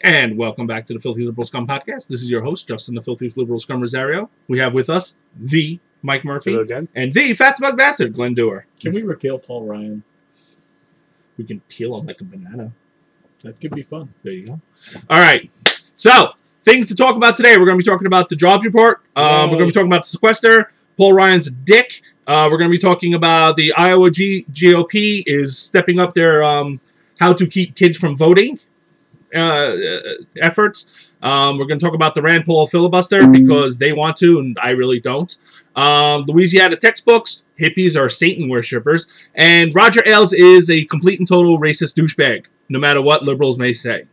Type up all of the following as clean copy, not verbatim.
And welcome back to the Filthy Liberal Scum Podcast. This is your host, Justin the Filthy Liberal Scum Rosario. We have with us the Mike Murphy and the Fat Smug Bastard, Glenn Dewar. Can we repeal Paul Ryan? We can peel him like a banana. That could be fun. There you go. All right. So, things to talk about today. We're going to be talking about the jobs report. We're going to be talking about the sequester. Paul Ryan's a dick. We're going to be talking about the Iowa GOP is stepping up their how to keep kids from voting efforts. We're going to talk about the Rand Paul filibuster because they want to and I really don't. Louisiana textbooks, hippies are Satan worshippers, and Roger Ailes is a complete and total racist douchebag, no matter what liberals may say.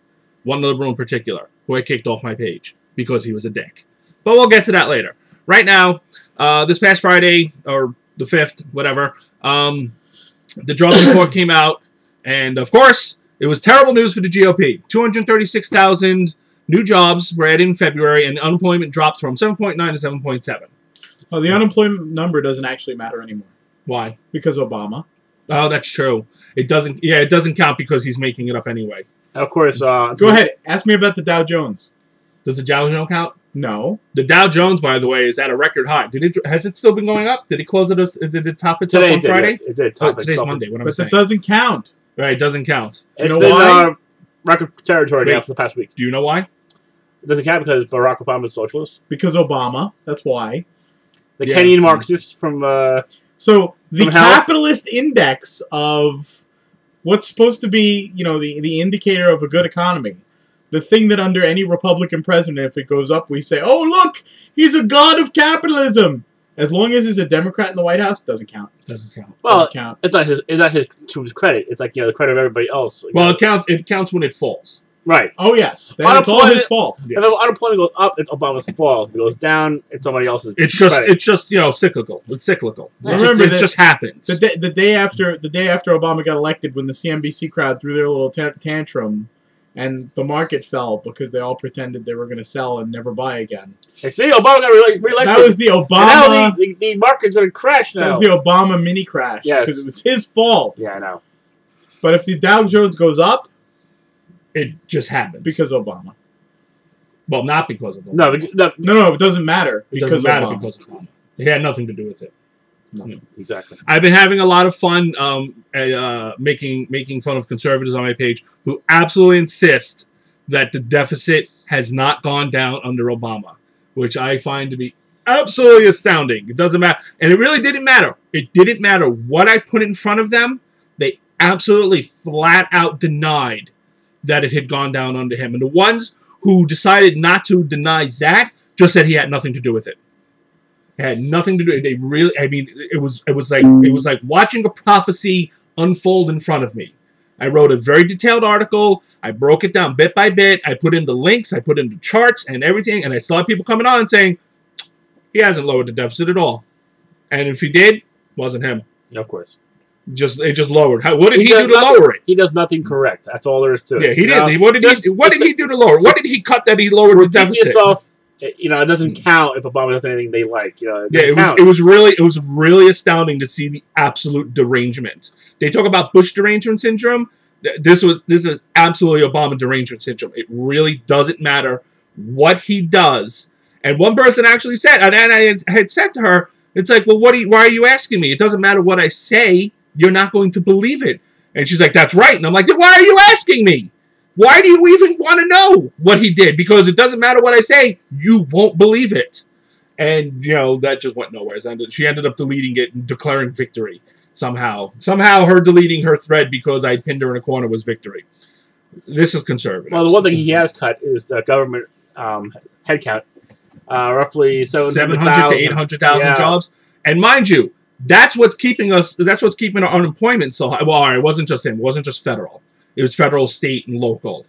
One liberal in particular, who I kicked off my page because he was a dick. But we'll get to that later. Right now, this past Friday, or the 5th, whatever, the jobs report came out, and of course, it was terrible news for the GOP. 236,000 new jobs were added in February, and unemployment dropped from 7.9 to 7.7. Oh, the unemployment number doesn't actually matter anymore. Why? Because Obama. Oh, that's true. It doesn't. Yeah, it doesn't count because he's making it up anyway. Of course. Go ahead. Ask me about the Dow Jones. Does the Dow Jones count? No. The Dow Jones, by the way, is at a record high. Has it still been going up? Did it close it? Did it top itself on Friday? Yes, it did. Today's Monday. What am I saying? But it doesn't count. Right, it doesn't count. It's been record territory now for the past week. Do you know why? It doesn't count because Barack Obama is socialist. Because Obama. That's why. The Kenyan Marxists from So the capitalist index of what's supposed to be, you know, the indicator of a good economy. The thing that under any Republican president, if it goes up, we say, oh, look, he's a god of capitalism. As long as he's a Democrat in the White House, it doesn't count. Doesn't count. Well, doesn't count. It's not his to his credit. It's like, you know, the credit of everybody else. Well, it counts when it falls. Right. Oh, yes. Then it's all his fault. Yes. If unemployment goes up, it's Obama's fault. If it goes down, it's somebody else's credit. It's just, you know, cyclical. It's cyclical. Remember, it just happens. The day after Obama got elected, when the CNBC crowd threw their little tantrum, and the market fell because they all pretended they were going to sell and never buy again. Hey, see, Obama got reelected. That was the Obama. And now the market's going to crash now. That was the Obama mini crash. Yes. Because it was his fault. Yeah, I know. But if the Dow Jones goes up, it just happens. Because Obama. Well, not because of Obama. No, it doesn't matter. It doesn't matter because of Obama. It had nothing to do with it. Nothing. Exactly. I've been having a lot of fun making fun of conservatives on my page who absolutely insist that the deficit has not gone down under Obama, which I find to be absolutely astounding. It doesn't matter. And it really didn't matter. It didn't matter what I put in front of them. They absolutely flat out denied that it had gone down under him. And the ones who decided not to deny that just said he had nothing to do with it. It had nothing to do. They really. I mean, it was like watching a prophecy unfold in front of me. I wrote a very detailed article. I broke it down bit by bit. I put in the links. I put in the charts and everything. And I still have people coming on and saying he hasn't lowered the deficit at all. And if he did, it wasn't him. Yeah, of course. It just lowered. What did he do to lower it? He does nothing correct. That's all there is to it. Yeah, he didn't. What did he do to lower it? What did he cut that he lowered the deficit? Yourself. You know, it doesn't count if Obama does anything they like. You know, it was really astounding to see the absolute derangement. They talk about Bush derangement syndrome. This is absolutely Obama derangement syndrome. It really doesn't matter what he does. And one person actually said, and I had said to her, it's like, well, why are you asking me? It doesn't matter what I say. You're not going to believe it. And she's like, that's right. And I'm like, then why are you asking me? Why do you even want to know what he did? Because it doesn't matter what I say. You won't believe it. And, you know, that just went nowhere. She ended up deleting it and declaring victory somehow. Somehow her deleting her thread because I pinned her in a corner was victory. This is conservative. Well, the one thing he has cut is the government headcount. Roughly 700 to 800,000 jobs. And mind you, that's what's keeping our unemployment so high. Well, it wasn't just him. It wasn't just federal. It was federal, state, and local.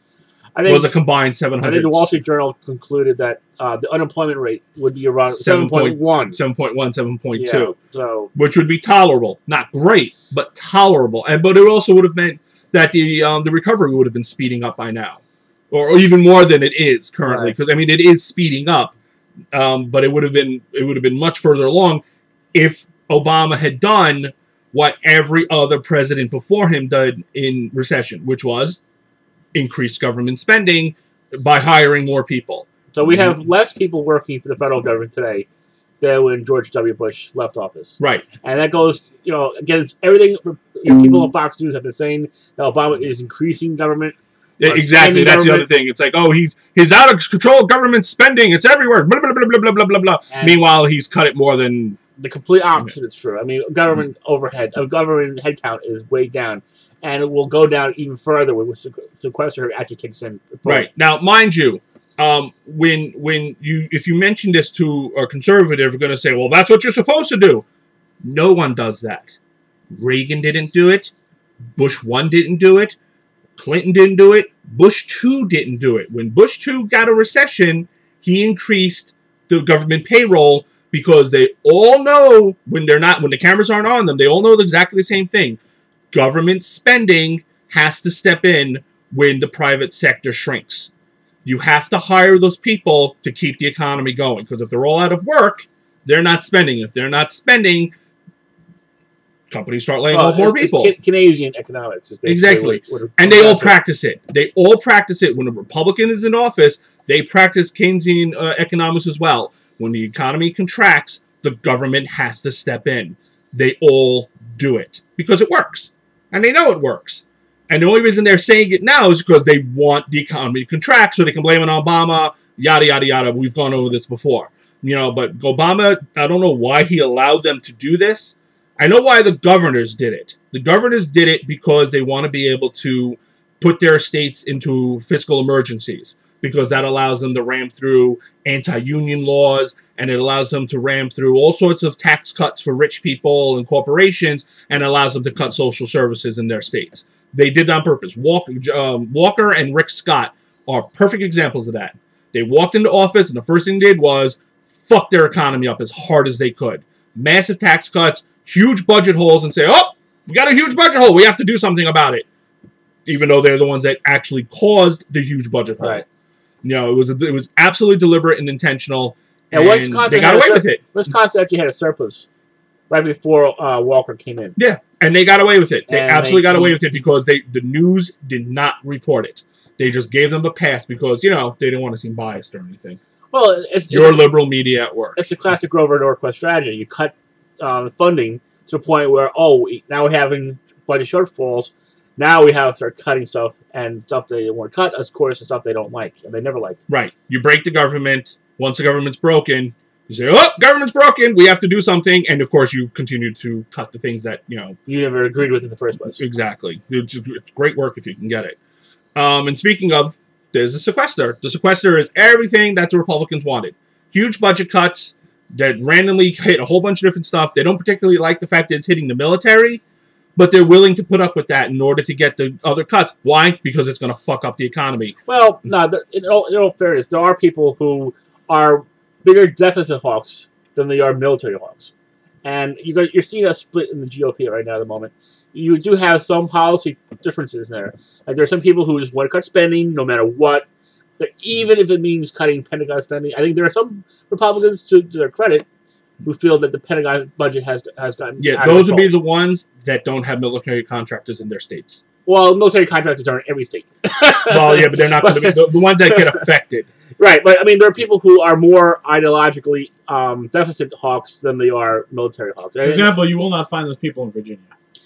It was a combined 700. I think the Wall Street Journal concluded that the unemployment rate would be around 7.1. 7.1, 7.2. Yeah, so, which would be tolerable. Not great, but tolerable. But it also would have meant that the recovery would have been speeding up by now. Or even more than it is currently. Because, I mean, it is speeding up. But it would have been much further along if Obama had done what every other president before him did in recession, which was increase government spending, by hiring more people. So we have less people working for the federal government today than when George W. Bush left office. Right. And that goes, against everything. People on Fox News have been saying that Obama is increasing government. Yeah, exactly. That's the other thing. It's like, oh, he's out of control government spending. It's everywhere. Blah, blah, blah, blah, blah, blah, blah. Meanwhile, he's cut it more than... The complete opposite is true. I mean, government government headcount is way down. And it will go down even further when sequester actually kicks in. Right. Now, mind you, if you mention this to a conservative, we're going to say, well, that's what you're supposed to do. No one does that. Reagan didn't do it. Bush 1 didn't do it. Clinton didn't do it. Bush 2 didn't do it. When Bush 2 got a recession, he increased the government payroll because they all know when the cameras aren't on them, they all know exactly the same thing. Government spending has to step in when the private sector shrinks. You have to hire those people to keep the economy going, because if they're all out of work, they're not spending. If they're not spending, companies start laying off more people. It's Keynesian economics. Is exactly. And they all practice it. They all practice it. When a Republican is in office, they practice Keynesian economics as well. When the economy contracts, the government has to step in. They all do it because it works. And they know it works. And the only reason they're saying it now is because they want the economy to contract so they can blame it on Obama, yada, yada, yada. We've gone over this before. But Obama, I don't know why he allowed them to do this. I know why the governors did it. The governors did it because they want to be able to put their states into fiscal emergencies, because that allows them to ram through anti-union laws, and it allows them to ram through all sorts of tax cuts for rich people and corporations, and allows them to cut social services in their states. They did that on purpose. Walker and Rick Scott are perfect examples of that. They walked into office, and the first thing they did was fuck their economy up as hard as they could. Massive tax cuts, huge budget holes, and say, oh, we got a huge budget hole. We have to do something about it. Even though they're the ones that actually caused the huge budget hole. Right. It was absolutely deliberate and intentional, and they got away with it. Wisconsin actually had a surplus right before Walker came in. Yeah, and they got away with it. They absolutely got away with it because the news did not report it. They just gave them a pass because, they didn't want to seem biased or anything. Well, it's liberal media at work. It's the classic Grover Norquist strategy. You cut funding to the point where, now we're having budget shortfalls. Now we have to start cutting stuff, and stuff they want to cut, of course, the stuff they don't like, and they never liked. Right. You break the government. Once the government's broken, you say, oh, government's broken, we have to do something, and of course you continue to cut the things that, you never agreed with in the first place. Exactly. It's great work if you can get it. And speaking of, there's a sequester. The sequester is everything that the Republicans wanted. Huge budget cuts that randomly hit a whole bunch of different stuff. They don't particularly like the fact that it's hitting the military, but they're willing to put up with that in order to get the other cuts. Why? Because it's going to fuck up the economy. Well, no, in all fairness, there are people who are bigger deficit hawks than they are military hawks. And you're seeing a split in the GOP right now at the moment. You do have some policy differences there. Like, there are some people who just want to cut spending no matter what, even if it means cutting Pentagon spending. I think there are some Republicans, to their credit, who feel that the Pentagon budget has gotten those would be the ones that don't have military contractors in their states. Well, military contractors are in every state. Well, yeah, but they're not going to be the ones that get affected. Right, but I mean, there are people who are more ideologically deficit hawks than they are military hawks. For example, you will not find those people in Virginia.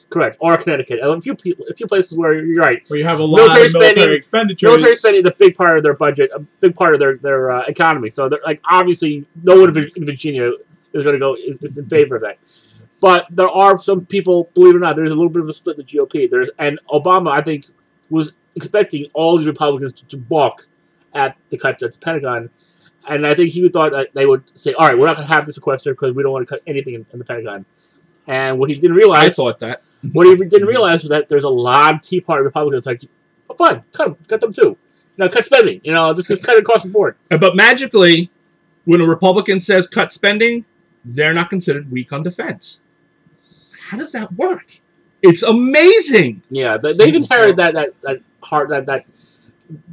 Correct, or Connecticut. A few places where you're right. Where you have a lot of military expenditures. Military spending is a big part of their budget, a big part of their economy. So, obviously, no one in Virginia is going to go is in favor of that. But there are some people, believe it or not, there's a little bit of a split in the GOP. And Obama, I think, was expecting all these Republicans to balk at the cuts at the Pentagon. And I think he thought that they would say, all right, we're not going to have this sequester because we don't want to cut anything in the Pentagon. And what he didn't realize... I thought that. What he didn't realize was that there's a lot of Tea Party Republicans like, oh, fine, cut them too. Cut spending. Just cut it across the board. But magically, when a Republican says cut spending, they're not considered weak on defense. How does that work? It's amazing. Yeah, they've inherited that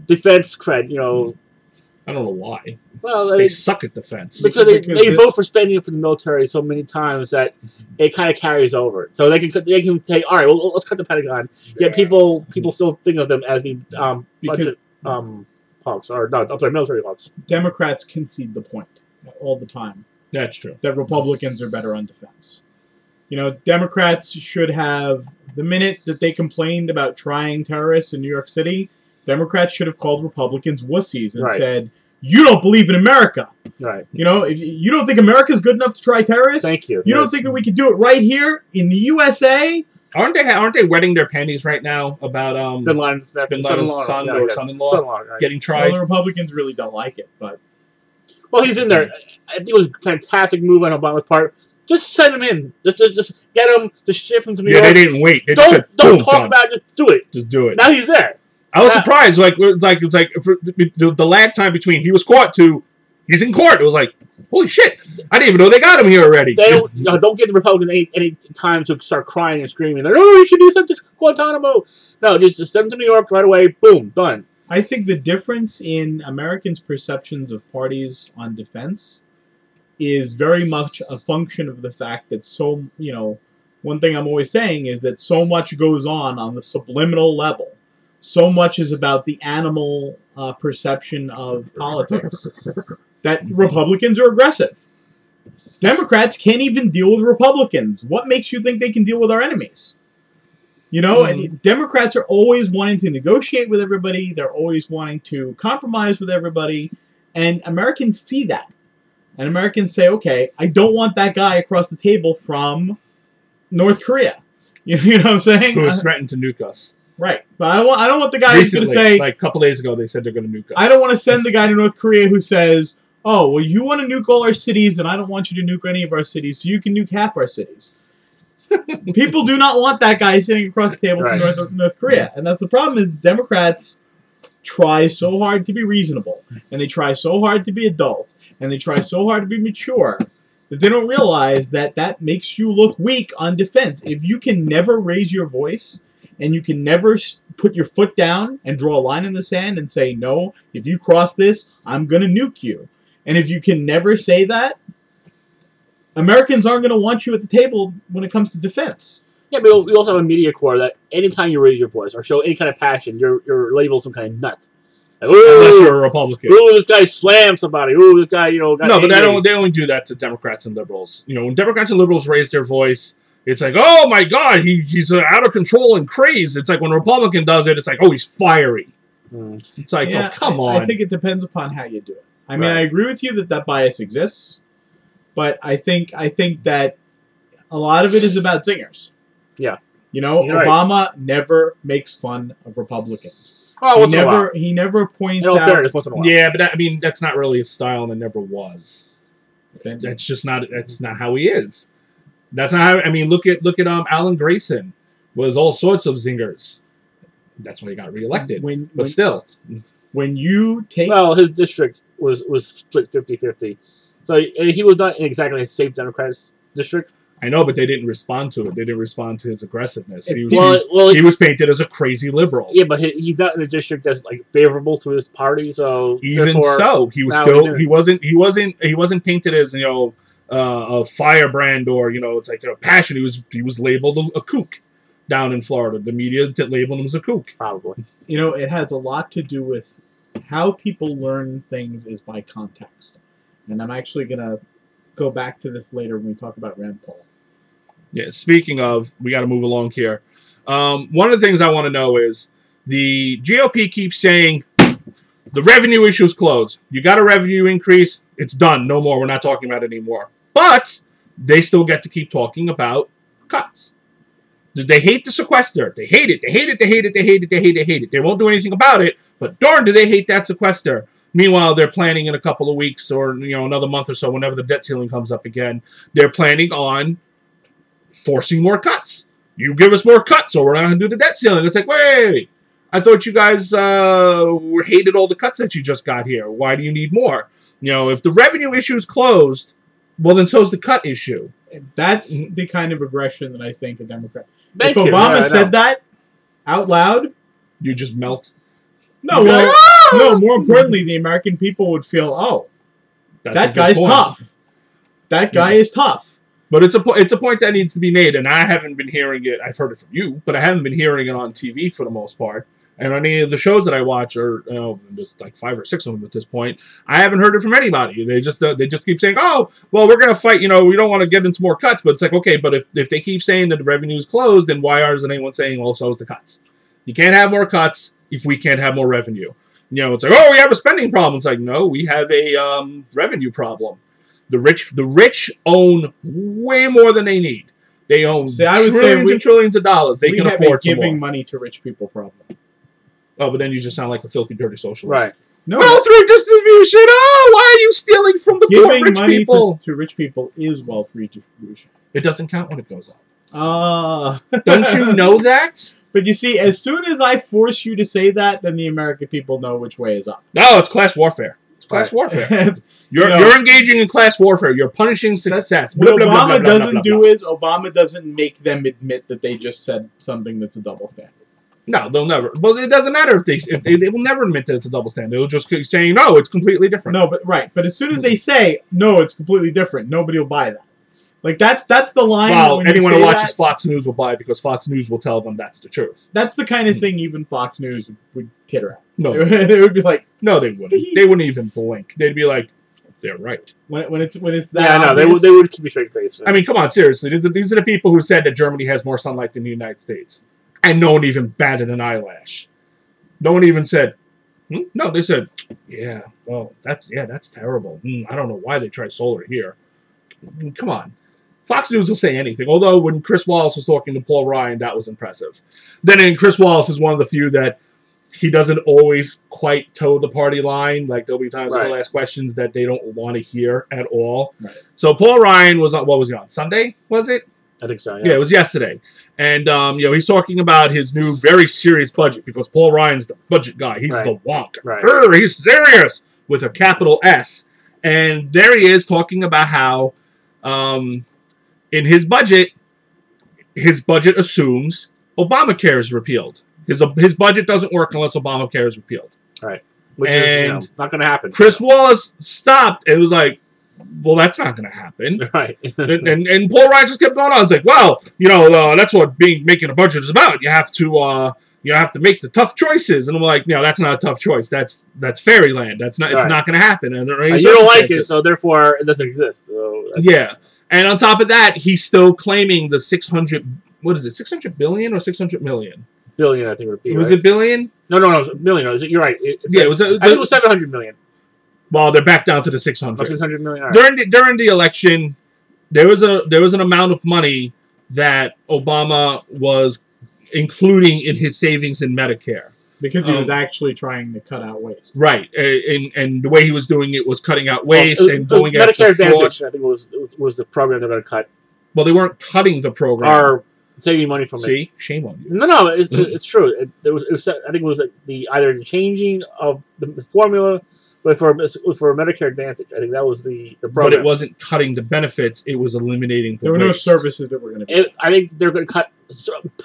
defense cred. I don't know why. Well, they suck at defense because they vote for spending for the military so many times that it kind of carries over. So they can say, all right, well, let's cut the Pentagon. Yet people still think of them as being budget hawks. Or no, I'm sorry, military hawks. Democrats concede the point all the time. That's true. That Republicans are better on defense. You know, Democrats should have, the minute that they complained about trying terrorists in New York City, Democrats should have called Republicans wussies and said, you don't believe in America. Right. You know, if you don't think America's good enough to try terrorists, thank you. You don't think that we could do it right here in the USA? Aren't they wetting their panties right now about Bin Laden's son or son-in-law getting tried? Well, the Republicans really don't like it, but well, he's in there. I think it was a fantastic move on Obama's part. Just send him in. Just get him. Just ship him to New York. Yeah, they didn't wait. They don't talk about it. Just do it. Just do it. Now he's there. I was surprised. Like for the lag time between he was caught to he's in court. It was like, holy shit! I didn't even know they got him here already. They don't give the Republicans any time to start crying and screaming. Like, oh, you should do something to Guantanamo. No, just send them to New York right away. Boom, done. I think the difference in Americans' perceptions of parties on defense is very much a function of the fact that one thing I'm always saying is that so much goes on the subliminal level. So much is about the animal perception of politics that Republicans are aggressive. Democrats can't even deal with Republicans. What makes you think they can deal with our enemies? You know, and Democrats are always wanting to negotiate with everybody. They're always wanting to compromise with everybody. And Americans see that. And Americans say, okay, I don't want that guy across the table from North Korea. You know what I'm saying? Who has threatened to nuke us. Right. But I don't want the guy who's going to say... Like a couple days ago, they said they're going to nuke us. I don't want to send the guy to North Korea who says, oh, well, you want to nuke all our cities, and I don't want you to nuke any of our cities, so you can nuke half our cities. People do not want that guy sitting across the table from North Korea. And that's the problem is Democrats try so hard to be reasonable, and they try so hard to be adult, and they try so hard to be mature, that they don't realize that that makes you look weak on defense. If you can never raise your voice, and you can never put your foot down and draw a line in the sand and say, no, if you cross this, I'm going to nuke you. And if you can never say that, Americans aren't going to want you at the table when it comes to defense. Yeah, but we also have a media corps that anytime you raise your voice or show any kind of passion, you're labeled some kind of nut. Like, unless you're a Republican. Ooh, this guy slammed somebody. Ooh, this guy, got no, but they only do that to Democrats and liberals. You know, when Democrats and liberals raise their voice, it's like, oh my God, he's out of control and crazed. It's like when a Republican does it, it's like, oh, he's fiery. It's like, oh, come on. I think it depends upon how you do it. I mean, I agree with you that bias exists, but I think that a lot of it is about zingers. Yeah. You know, Obama never makes fun of Republicans. Oh, he never points out. Fairness, once in a while. Yeah, but that's not really his style, and it never was. That's just not. That's not how he is. That's not how. I mean, look at Alan Grayson was all sorts of zingers. That's why he got reelected. But still, when you take his district was split 50-50, so he was not in exactly a safe Democrats district. I know, but they didn't respond to it. They didn't respond to his aggressiveness. He was painted as a crazy liberal. Yeah, but he's not in a district that's like favorable to his party. So even so, he was still he wasn't painted as a firebrand or it's like a passion. He was labeled a kook down in Florida. The media labeled him as a kook. Probably. It has a lot to do with how people learn things is by context, and I'm actually gonna go back to this later when we talk about Rand Paul. Yeah, speaking of, we got to move along here. One of the things I want to know is the GOP keeps saying the revenue issue is closed. You got a revenue increase. It's done. No more. We're not talking about it anymore. But they still get to keep talking about cuts. They hate the sequester. They hate it. They hate it. They hate it. They hate it. They hate it. They hate it. They won't do anything about it. But darn, do they hate that sequester. Meanwhile, they're planning in a couple of weeks or another month or so, whenever the debt ceiling comes up again, they're planning on forcing more cuts. You give us more cuts, or we're not going to do the debt ceiling. It's like, wait. I thought you guys hated all the cuts that you just got here. Why do you need more? If the revenue issue is closed, well, then so's the cut issue. That's the kind of aggression that I think a Democrat. If Obama said that out loud, you just melt. No, no. More importantly, the American people would feel, oh, that guy's tough. That guy is tough. But it's a point that needs to be made, and I haven't been hearing it. I've heard it from you, but I haven't been hearing it on TV for the most part. And on any of the shows that I watch, or there's like 5 or 6 of them at this point, I haven't heard it from anybody. They just keep saying, "Oh, well, we're going to fight. We don't want to get into more cuts." But it's like, okay, but if they keep saying that the revenue is closed, then why isn't anyone saying, "Well, so is the cuts"? You can't have more cuts if we can't have more revenue. It's like, "Oh, we have a spending problem." It's like, no, we have a revenue problem. The rich own way more than they need. They own trillions and trillions of dollars. They can afford to giving money to rich people problem. Oh, but then you just sound like a filthy, dirty socialist. Right. No. Wealth redistribution. Oh, why are you stealing from the poor rich money people? To rich people is wealth redistribution. It doesn't count when it goes up. Don't you know that? But you see, as soon as I force you to say that, then the American people know which way is up. No, it's class warfare. It's class warfare. You're engaging in class warfare. You're punishing success. What Obama doesn't do is Obama doesn't make them admit that they just said something that's a double standard. No, they'll never. Well, it doesn't matter if they will never admit that it's a double standard. They'll just keep saying, no, it's completely different. No, but as soon as they say, no, it's completely different, nobody will buy that. Like, that's the line. Well, anyone who watches Fox News will buy it because Fox News will tell them that's the truth. That's the kind of thing even Fox News would titter at. No. They would be like... No, they wouldn't. They wouldn't even blink. They'd be like, they're right. When it's that yeah, no, they would keep a straight face. I mean, come on, seriously. These are the people who said that Germany has more sunlight than the United States. And no one even batted an eyelash. No one even said, No, they said, yeah, well, that's terrible. I don't know why they try solar here. Come on. Fox News will say anything. Although when Chris Wallace was talking to Paul Ryan, that was impressive. Then Chris Wallace is one of the few that he doesn't always quite toe the party line. Like, there'll be times when he'll ask questions that they don't want to hear at all. Right. So Paul Ryan was on, what was he on? Sunday, was it? I think so, yeah. It was yesterday. And, he's talking about his new very serious budget because Paul Ryan's the budget guy. He's the wonk. Right. He's serious with a capital S. And there he is talking about how in his budget assumes Obamacare is repealed. His budget doesn't work unless Obamacare is repealed. Right. Which is not going to happen. Chris Wallace stopped and was like, well, that's not going to happen. Right. and Paul Ryan just kept going on. It's like, well, that's what making a budget is about. You have to make the tough choices. And I'm like, no, that's not a tough choice. That's fairyland. That's not. It's not going to happen. And you don't like it, so therefore it doesn't exist. So yeah. And on top of that, he's still claiming the 600. What is it? 600 billion or 600 million? Billion, I think it would be. Was it billion? No, billion. You're right. It was. I think it was 700 million. Well, they're back down to the 600. 600 million. Right. During the election, there was an amount of money that Obama was including in his savings in Medicare because he was actually trying to cut out waste. Right, and the way he was doing it was cutting out waste and going Medicare after fraud. Advantage. I think was the program they're going to cut. Well, they weren't cutting the program. Or saving money from it. See, shame on you. No, it's true. I think it was either the changing of the formula. But for Medicare Advantage, I think that was the program. But it wasn't cutting the benefits; it was eliminating. There were no services that were going to be. I think they're going to cut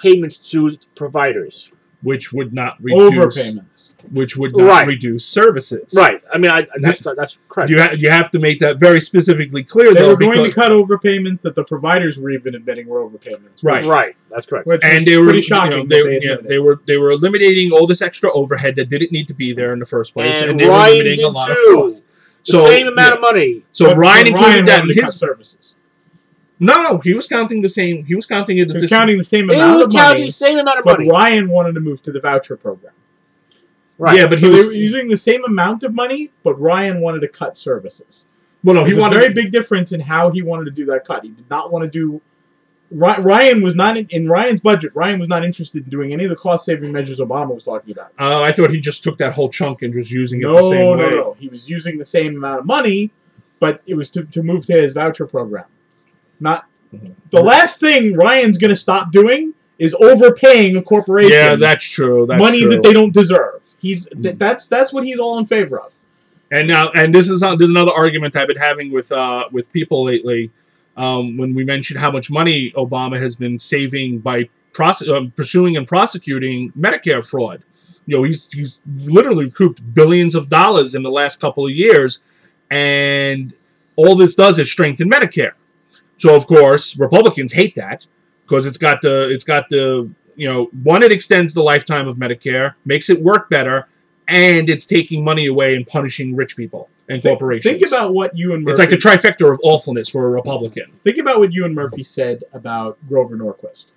payments to providers, which would not reduce overpayments, which would not reduce services. Right. I mean, that's correct. You have to make that very specifically clear. They were going to cut overpayments that the providers were even admitting were overpayments. Right. Right. That's correct. And they were shocking. They were eliminating all this extra overhead that didn't need to be there in the first place, and they were eliminating a lot of flaws. So same amount of money. So Ryan included that in his services. No, he was counting the same. He was counting it as the same amount of money. The same amount of money. But Ryan wanted to move to the voucher program. Right. Yeah, but so they were using the same amount of money, but Ryan wanted to cut services. Well, no, he wanted a very big difference in how he wanted to do that cut. He did not want to do. Ryan was not in Ryan's budget. Ryan was not interested in doing any of the cost-saving measures Obama was talking about. I thought he just took that whole chunk and was using it the same way. No. He was using the same amount of money, but it was to move to his voucher program. Not the last thing Ryan's going to stop doing is overpaying a corporation. Yeah, that's true. Money that they don't deserve. That's what he's all in favor of. And now, this is another argument I've been having with people lately. When we mentioned how much money Obama has been saving by pursuing and prosecuting Medicare fraud. He's literally recouped billions of dollars in the last couple of years, and all this does is strengthen Medicare. So of course Republicans hate that because it's got the one, it extends the lifetime of Medicare, makes it work better, and it's taking money away and punishing rich people and corporations. Think about what you and Murphy... It's like the trifecta of awfulness for a Republican. Think about what you and Murphy said about Grover Norquist,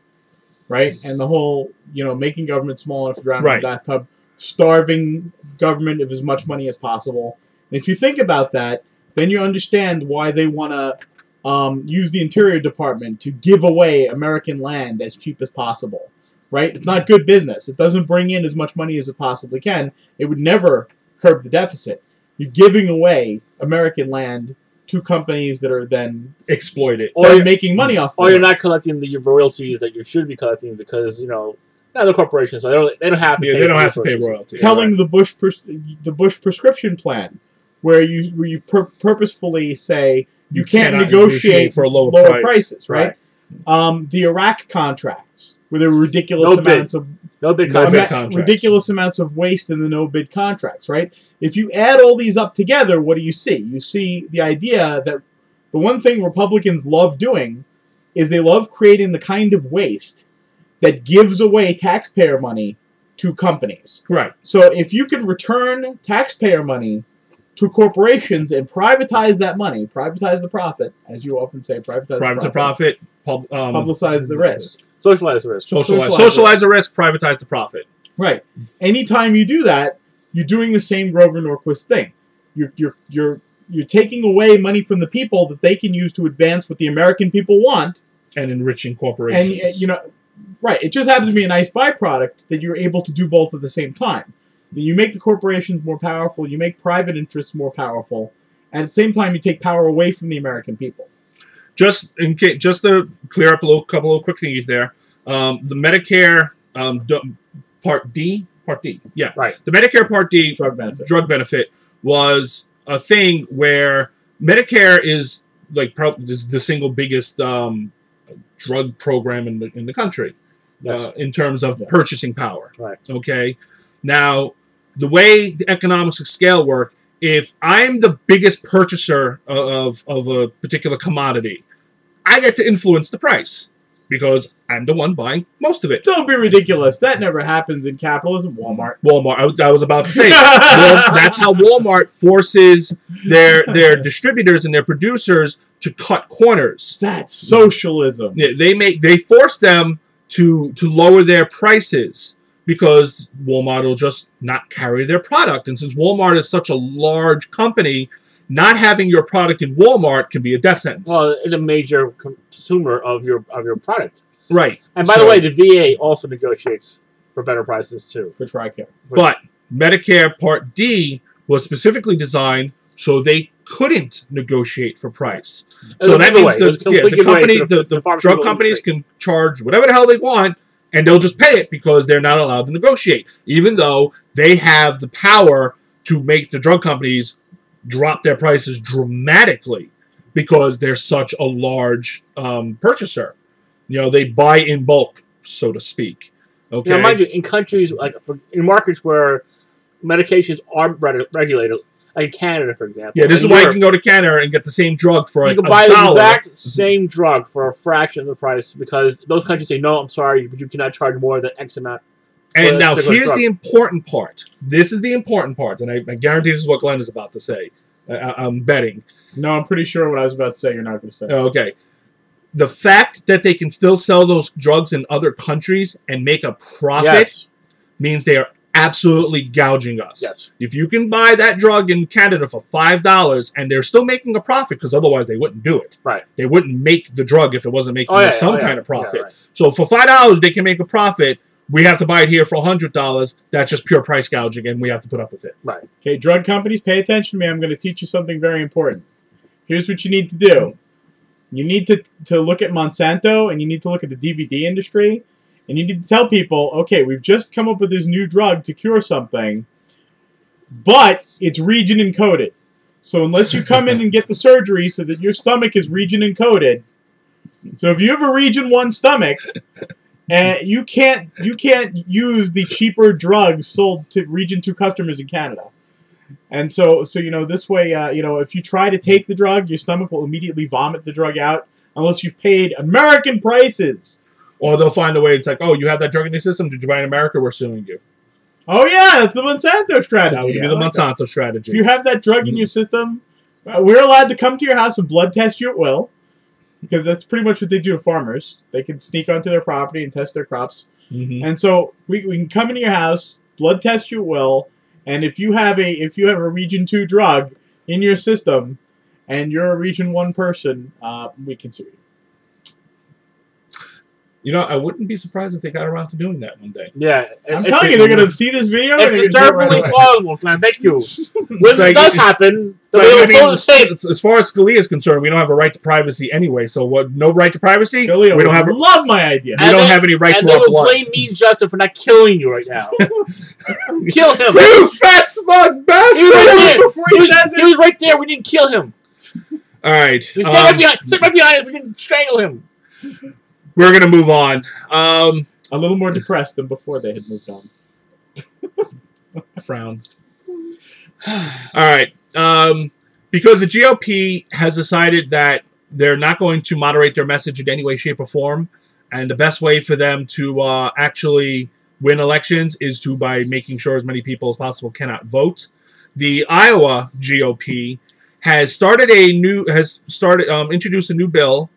right? And the whole, making government small enough to drown in the bathtub, starving government of as much money as possible. And if you think about that, then you understand why they want to use the Interior Department to give away American land as cheap as possible, right? It's not good business. It doesn't bring in as much money as it possibly can. It would never curb the deficit. You're giving away American land to companies that are then exploited or making money off. Or you're not collecting the royalties that you should be collecting because now they're corporations, so they don't have to. They don't have to pay royalties. Telling the Bush prescription plan, where you purposefully say you can't negotiate for lower prices, right? The Iraq contracts, where there were ridiculous ridiculous amounts of waste in the no-bid contracts, right? If you add all these up together, what do you see? You see the idea that the one thing Republicans love doing is they love creating the kind of waste that gives away taxpayer money to companies. Right. So if you can return taxpayer money to corporations and privatize that money, privatize the profit, as you often say, privatize the profit, publicize the risk. Socialize the risk. Socialize the risk, privatize the profit. Right. Anytime you do that, you're doing the same Grover Norquist thing. You're taking away money from the people that they can use to advance what the American people want, and enriching corporations. And right. It just happens to be a nice byproduct that you're able to do both at the same time. You make the corporations more powerful. You make private interests more powerful, and at the same time, you take power away from the American people. Just to clear up a couple of quick things there, the Medicare Part D, yeah, right. The Medicare Part D drug benefit was a thing where Medicare is is the single biggest drug program in the country, yes. In terms of purchasing power. Right. Okay. Now, the way the economics of scale work, if I'm the biggest purchaser of a particular commodity, I get to influence the price because I'm the one buying most of it. Don't be ridiculous. That never happens in capitalism. Walmart. I was about to say. That's how Walmart forces their distributors and their producers to cut corners. That's socialism. Yeah, they force them to lower their prices, because Walmart will just not carry their product. And since Walmart is such a large company, not having your product in Walmart can be a death sentence. Well, it's a major consumer of your product. Right. And by the way, the VA also negotiates for better prices too. For TRICARE. But Medicare Part D was specifically designed so they couldn't negotiate for price. So that means the drug companies can charge whatever the hell they want, and they'll just pay it because they're not allowed to negotiate, even though they have the power to make the drug companies drop their prices dramatically because they're such a large purchaser. They buy in bulk, so to speak. Okay. Now, mind you, in countries in markets where medications are regulated, like Canada, for example. Yeah, this is why you can go to Canada and get the same drug for you can buy the exact same drug for a fraction of the price because those countries say, no, I'm sorry, but you cannot charge more than X amount. And now here's the important part. This is the important part, and I guarantee this is what Glenn is about to say. I'm betting. No, I'm pretty sure what I was about to say you're not going to say. Okay. The fact that they can still sell those drugs in other countries and make a profit means they are absolutely gouging us. Yes. If you can buy that drug in Canada for $5 and they're still making a profit, because otherwise they wouldn't do it. Right. They wouldn't make the drug if it wasn't making some kind of profit. Yeah, right. So for $5 they can make a profit. We have to buy it here for $100. That's just pure price gouging, and we have to put up with it. Right. Okay, drug companies, pay attention to me. I'm going to teach you something very important. Here's what you need to do. You need to look at Monsanto, and you need to look at the DVD industry, and you need to tell people, okay, we've just come up with this new drug to cure something, but it's region encoded. So unless you come in and get the surgery so that your stomach is region encoded, so if you have a region 1 stomach, and you can't use the cheaper drugs sold to region 2 customers in Canada. And so this way, if you try to take the drug, your stomach will immediately vomit the drug out unless you've paid American prices Or they'll find a way. It's like, oh, you have that drug in your system. Did you buy in America? We're suing you. Oh yeah, that's the Monsanto strategy. That would be the Monsanto strategy. If you have that drug in your system, we're allowed to come to your house and blood test you at will, because that's pretty much what they do to farmers. They can sneak onto their property and test their crops. And so we can come into your house, blood test you at will, and if you have a Region 2 drug in your system, and you're a Region 1 person, we can sue you. You know, I wouldn't be surprised if they got around to doing that one day. Yeah. I'm telling you, they're going to see this video. It's disturbingly plausible, man. Thank you. When it does happen, as far as Scalia is concerned, we don't have a right to privacy anyway. So what? No right to privacy? Scalia we don't have. Love my idea. We don't have any right to our blood. And they will blame me, Justin, for not killing you right now. Kill him. You fat smug bastard! He was right there. We didn't kill him. All right. He's right behind us. We didn't strangle him. We're going to move on. A little more depressed than before they had moved on. Frown. All right. Because the GOP has decided that they're not going to moderate their message in any way, shape, or form, and the best way for them to actually win elections is by making sure as many people as possible cannot vote. The Iowa GOP has introduced a new bill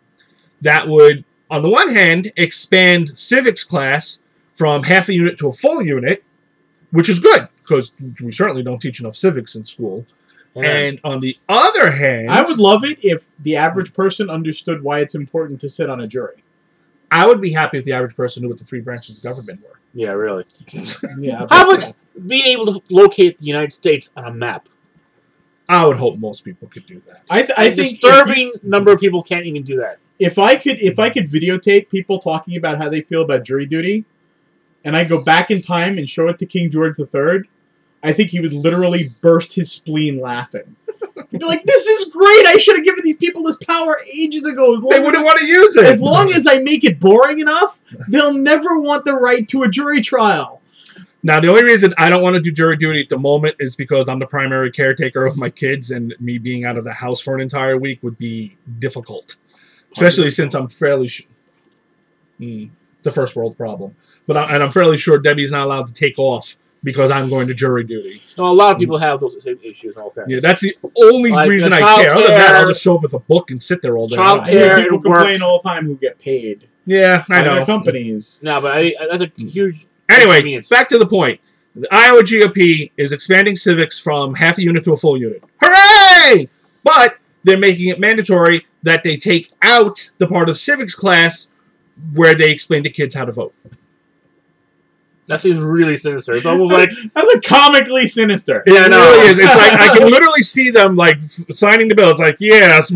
that would, on the one hand, expand civics class from half a unit to a full unit, which is good, because we certainly don't teach enough civics in school. Yeah. And on the other hand... I would love it if the average person understood why it's important to sit on a jury. I would be happy if the average person knew what the three branches of government were. Yeah, really. Yeah. How about being able to locate the United States on a map? I would hope most people could do that. I think a disturbing number of people can't even do that. If I could videotape people talking about how they feel about jury duty, and I go back in time and show it to King George III, I think he would literally burst his spleen laughing. He'd be like, "This is great! I should have given these people this power ages ago. They wouldn't want to use it. As long as I make it boring enough, they'll never want the right to a jury trial." Now, the only reason I don't want to do jury duty at the moment is because I'm the primary caretaker of my kids, and me being out of the house for an entire week would be difficult. Especially since I'm fairly sure... it's a first world problem. I'm fairly sure Debbie's not allowed to take off because I'm going to jury duty. Well, a lot of people have those same issues. Okay. Yeah, that's the only reason I care. Other than that, I'll just show up with a book and sit there all day. People complain all the time who get paid. Yeah, I know. Their companies. No, but that's a huge... Anyway, back to the point. The Iowa GOP is expanding civics from half a unit to a full unit. Hooray! But they're making it mandatory that they take out the part of civics class where they explain to kids how to vote. That seems really sinister. It's almost like... That's a comically sinister. Yeah, no, it really is. It's like, I can literally see them, like, signing the bill. It's like, yes.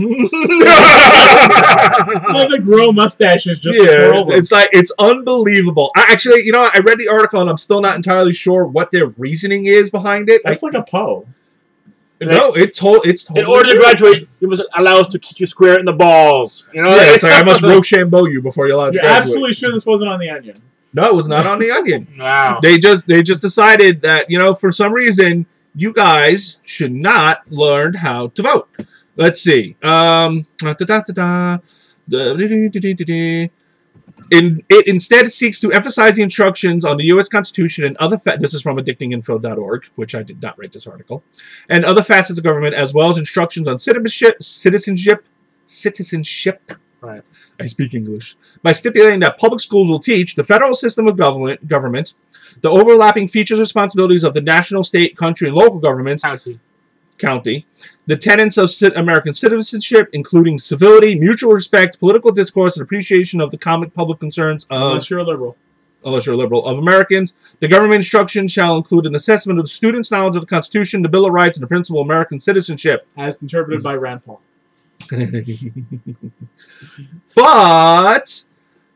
Well, the grow mustaches just it's like, it's unbelievable. Actually, you know, I read the article, and I'm still not entirely sure what their reasoning is behind it. That's like a Poe. No, it's totally... In order to graduate, you must allow us to kick you square in the balls. You know? Yeah, it's like, I must Rochambeau you before you're allowed to graduate. You're absolutely sure this wasn't on The Onion. No, it was not on The Onion. Wow. They just decided that, you know, for some reason, you guys should not learn how to vote. Let's see. It instead seeks to emphasize the instructions on the U.S. Constitution and other this is from addictinginfo.org, which I did not write this article, and other facets of government, as well as instructions on citizenship. Right. I speak English. By stipulating that public schools will teach the federal system of government, the overlapping features and responsibilities of the national, state, country, and local governments, county, the tenets of American citizenship, including civility, mutual respect, political discourse, and appreciation of the common public concerns of... Unless you're a liberal, of Americans. The government instruction shall include an assessment of the student's knowledge of the Constitution, the Bill of Rights, and the principle of American citizenship. As interpreted by Rand Paul. But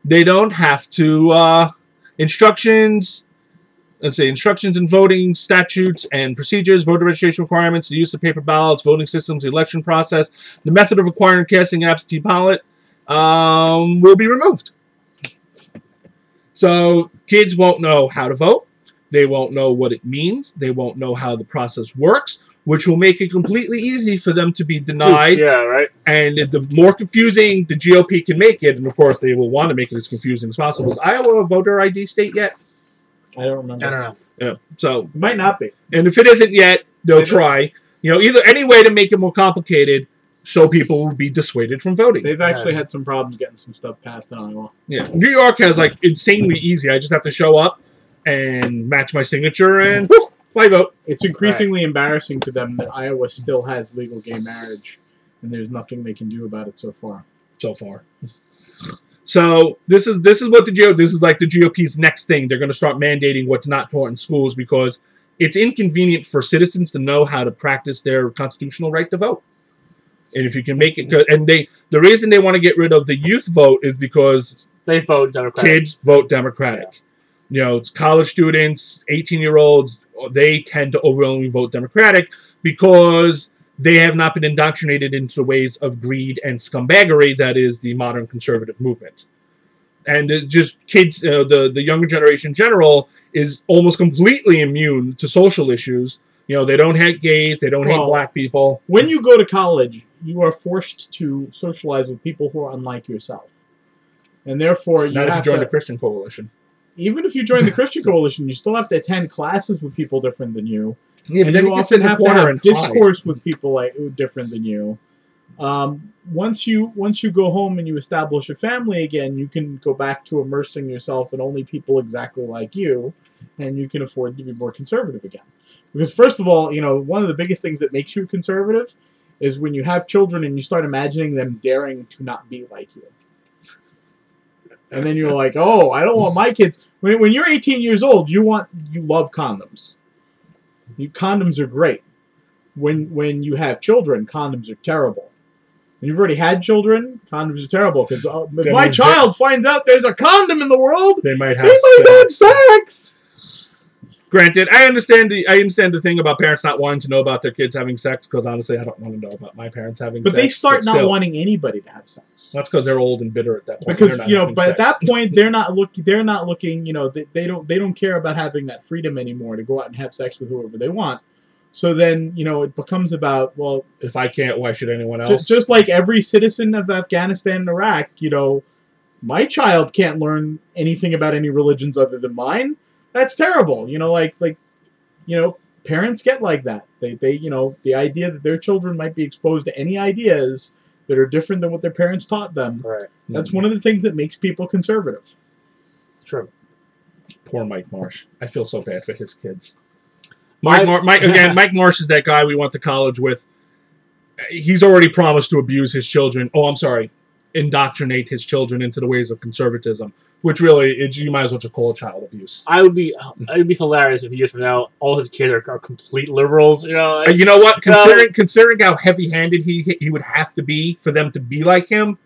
they don't have to instructions in voting statutes and procedures, voter registration requirements, the use of paper ballots, voting systems, the election process, the method of acquiring and casting an absentee ballot will be removed. So kids won't know how to vote. They won't know what it means. They won't know how the process works, which will make it completely easy for them to be denied. Yeah, right. And the more confusing the GOP can make it, and of course they will want to make it as confusing as possible. Is Iowa a voter ID state yet? I don't remember. I don't know. Yeah. So It might not be. And if it isn't yet, they'll try. Either any way to make it more complicated so people will be dissuaded from voting. They've actually had some problems getting some stuff passed in Iowa. Yeah. New York has insanely easy. I just have to show up and match my signature and poof, I vote. It's increasingly embarrassing to them that Iowa still has legal gay marriage, and there's nothing they can do about it so far. So this is what this is like the GOP's next thing. They're going to start mandating what's not taught in schools because it's inconvenient for citizens to know how to practice their constitutional right to vote. And if you can make it good, and the reason they want to get rid of the youth vote is because they vote Democratic. Kids vote Democratic. Yeah. It's college students, 18-year-olds, they tend to overwhelmingly vote Democratic because they have not been indoctrinated into the ways of greed and scumbaggery that is the modern conservative movement. And just kids, the younger generation in general is almost completely immune to social issues. They don't hate gays, they don't hate black people. When you go to college, you are forced to socialize with people who are unlike yourself. And therefore, you not have if you join to, the Christian Coalition. Even if you join the Christian Coalition, you still have to attend classes with people different than you. Yeah, and but you often have to have discourse with people different than you. Once you go home and you establish a family again, you can go back to immersing yourself in only people exactly like you, and you can afford to be more conservative again. Because first of all, one of the biggest things that makes you conservative is when you have children and you start imagining them daring to not be like you. And then you're like, oh, I don't want my kids. When you're 18 years old, you love condoms. Condoms are great. When you have children, condoms are terrible. When you've already had children, condoms are terrible. Because if my child finds out there's a condom in the world, they might have sex. Granted, I understand the thing about parents not wanting to know about their kids having sex, because honestly, I don't want to know about my parents having sex. But they start not wanting anybody to have sex. That's because they're old and bitter at that point. Because but at that point, they're not looking. They don't care about having that freedom anymore to go out and have sex with whoever they want. So then, it becomes about, well, if I can't, why should anyone else? Just like every citizen of Afghanistan and Iraq, my child can't learn anything about any religions other than mine. That's terrible. Parents get like that. They the idea that their children might be exposed to any ideas that are different than what their parents taught them. Right. That's one of the things that makes people conservative. True. Poor Mike Marsh. I feel so bad for his kids. Mike Marsh is that guy we went to college with. He's already promised to abuse his children. Oh, I'm sorry. Indoctrinate his children into the ways of conservatism, which really, you might as well just call it child abuse. It'd be hilarious if years from now all his kids are complete liberals. You know what? Considering how heavy-handed he would have to be for them to be like him,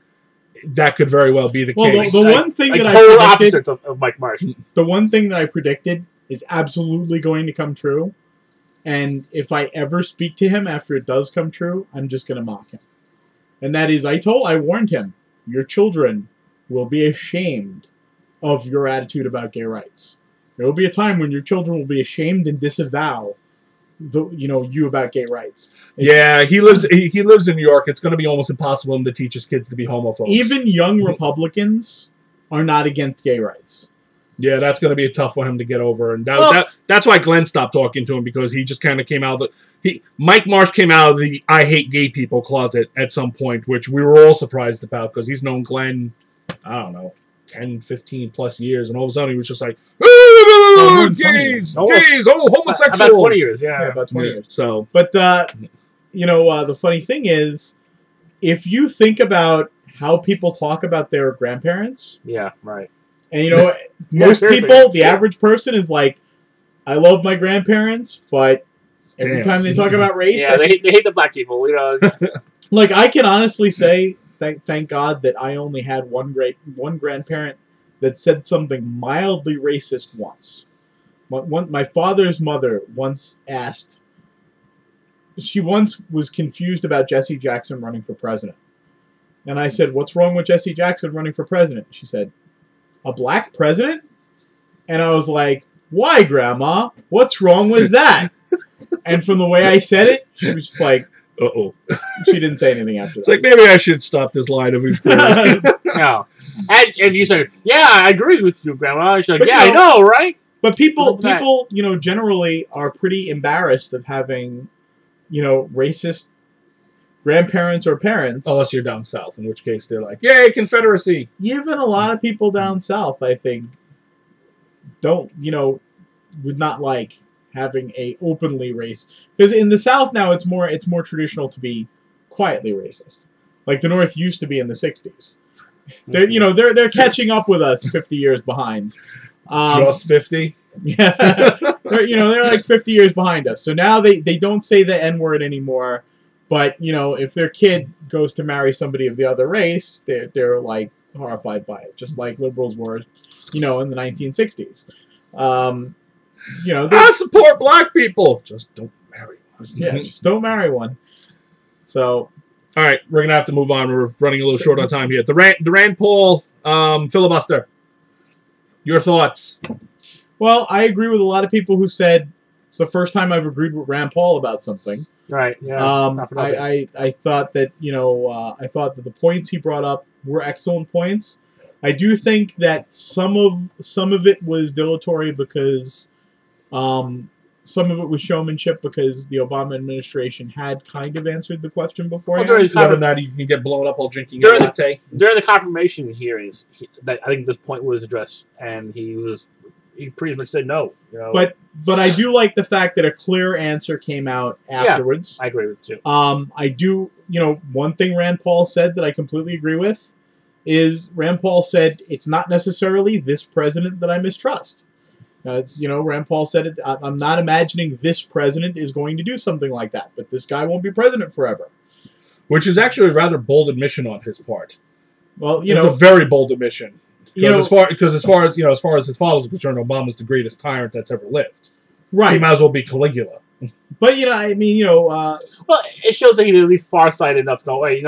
that could very well be the case. The one thing that polar opposites of Mike Marsh. The one thing that I predicted is absolutely going to come true, and if I ever speak to him after it does come true, I'm just going to mock him. And that is, I warned him, your children will be ashamed of your attitude about gay rights. There will be a time when your children will be ashamed and disavow you about gay rights. Yeah, he lives in New York. It's going to be almost impossible for him to teach his kids to be homophobes. Even young Republicans are not against gay rights. Yeah, that's going to be tough for him to get over, and that's why Glenn stopped talking to him, because he just kind of came out of Mike Marsh came out of the "I hate gay people" closet at some point, which we were all surprised about, because he's known Glenn, I don't know, 10, 15 plus years, and all of a sudden he was just like, gays, homosexuals. About 20 years, yeah, about 20 years. So, but the funny thing is, if you think about how people talk about their grandparents, yeah, right. And most people, the average person is like, I love my grandparents, but every time they talk about race, they hate the black people. Like, I can honestly say, thank God that I only had one grandparent that said something mildly racist once. My father's mother once asked. She once was confused about Jesse Jackson running for president, and I said, "What's wrong with Jesse Jackson running for president?" She said, "A black president?" And I was like, "Why, Grandma? What's wrong with that?" And from the way I said it, she was just like, uh-oh. She didn't say anything after that. It's like, maybe I should stop this line of inquiry. No. And you said, yeah, I agree with you, Grandma. She's like, But, yeah, I know, right? But people, generally are pretty embarrassed of having, racist grandparents or parents. Unless you're down south, in which case they're like, yay, Confederacy. Even a lot of people down south, I think, don't, would not like having a openly racist. Because in the South now, it's more traditional to be quietly racist. Like the North used to be in the 60s. They're catching up with us 50 years behind. Just 50? Yeah. they're like 50 years behind us. So now they don't say the N-word anymore. But, if their kid goes to marry somebody of the other race, they're like horrified by it. Just like liberals were, in the 1960s. I support black people. Just don't marry one. Yeah, just don't marry one. So, all right, we're gonna have to move on. We're running a little short on time here. The Rand Paul filibuster. Your thoughts? Well, I agree with a lot of people who said it's the first time I've agreed with Rand Paul about something. Right. Yeah. I thought that the points he brought up were excellent points. I do think that some of it was dilatory because some of it was showmanship because the Obama administration had kind of answered the question beforehand. Whether or not you can get blown up while drinking your latte. During the confirmation hearings, I think this point was addressed, and he pretty much said no. But I do like the fact that a clear answer came out afterwards. Yeah, I agree with you. I do. One thing Rand Paul said that I completely agree with is Rand Paul said it's not necessarily this president that I mistrust. Rand Paul said it. I'm not imagining this president is going to do something like that, but this guy won't be president forever. Which is actually a rather bold admission on his part. Well, it's a very bold admission. As far as his followers are concerned, Obama's the greatest tyrant that's ever lived. Right. He might as well be Caligula. But well, it shows that he's at least farsighted enough to go, wait,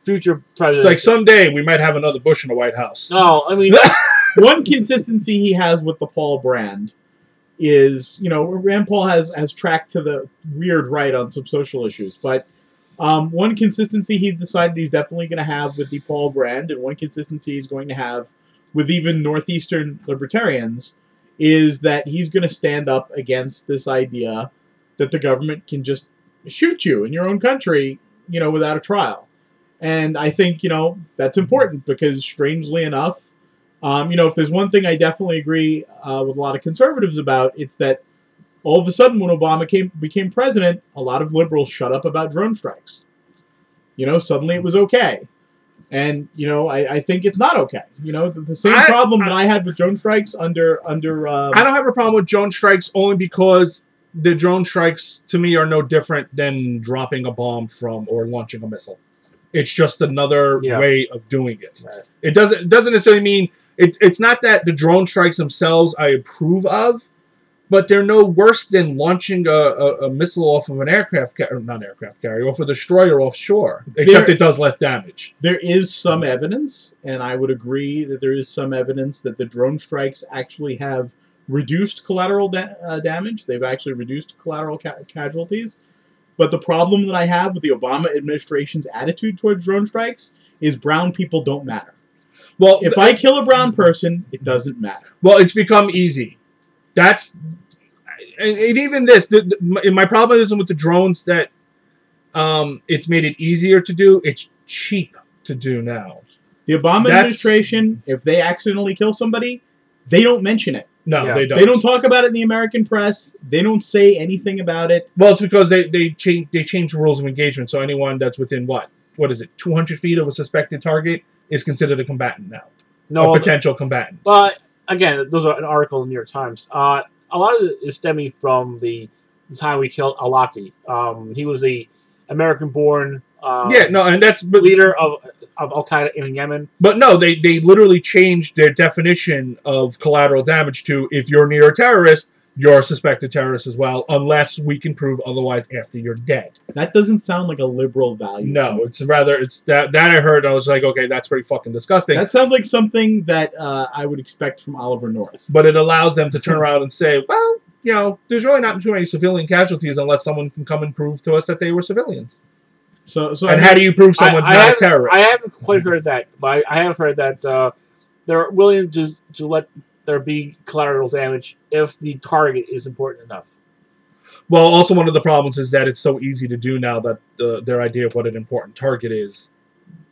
future president. It's like someday we might have another Bush in the White House. No, I mean. One consistency he has with the Paul brand is, Rand Paul has tracked to the weird right on some social issues, but one consistency he's decided he's definitely going to have with the Paul brand, and one consistency he's going to have with even Northeastern libertarians, is that he's going to stand up against this idea that the government can just shoot you in your own country, without a trial. And I think, that's important because, strangely enough, if there's one thing I definitely agree with a lot of conservatives about, it's that all of a sudden when Obama became president, a lot of liberals shut up about drone strikes. Suddenly it was okay. And, I think it's not okay. The same problem that I had with drone strikes under I don't have a problem with drone strikes only because the drone strikes, to me, are no different than dropping a bomb or launching a missile. It's just another way of doing it. Right. It doesn't necessarily mean... It's not that the drone strikes themselves I approve of, but they're no worse than launching a missile off of an off a destroyer offshore, except it does less damage. There is some evidence, and I would agree that there is some evidence that the drone strikes actually have reduced collateral damage. They've actually reduced collateral casualties. But the problem that I have with the Obama administration's attitude towards drone strikes is brown people don't matter. Well, if I kill a brown person, it doesn't matter. Well, it's become easy. And even this, my problem isn't with the drones that it's made it easier to do. It's cheap to do now. The Obama administration, if they accidentally kill somebody, they don't mention it. No, they don't. They don't talk about it in the American press. They don't say anything about it. Well, it's because they changed the rules of engagement. So anyone that's within what is it, 200 feet of a suspected target is considered a combatant now. No, a potential combatant. But again, those are an article in the New York Times. A lot of it is stemming from the time we killed Al-Awlaki. He was the American-born and that's leader of Al-Qaeda in Yemen. But no, they literally changed their definition of collateral damage to if you're near a terrorist, you're a suspected terrorist as well, unless we can prove otherwise after you're dead. That doesn't sound like a liberal value. No, it's that I heard. And I was like, okay, that's pretty fucking disgusting. That sounds like something that I would expect from Oliver North. But it allows them to turn around and say, well, there's really not too many civilian casualties unless someone can come and prove to us that they were civilians. So how do you prove someone's not a terrorist? I haven't quite heard that, but I have heard that they're willing to let there be collateral damage if the target is important enough. Well, also one of the problems is that it's so easy to do now that their idea of what an important target is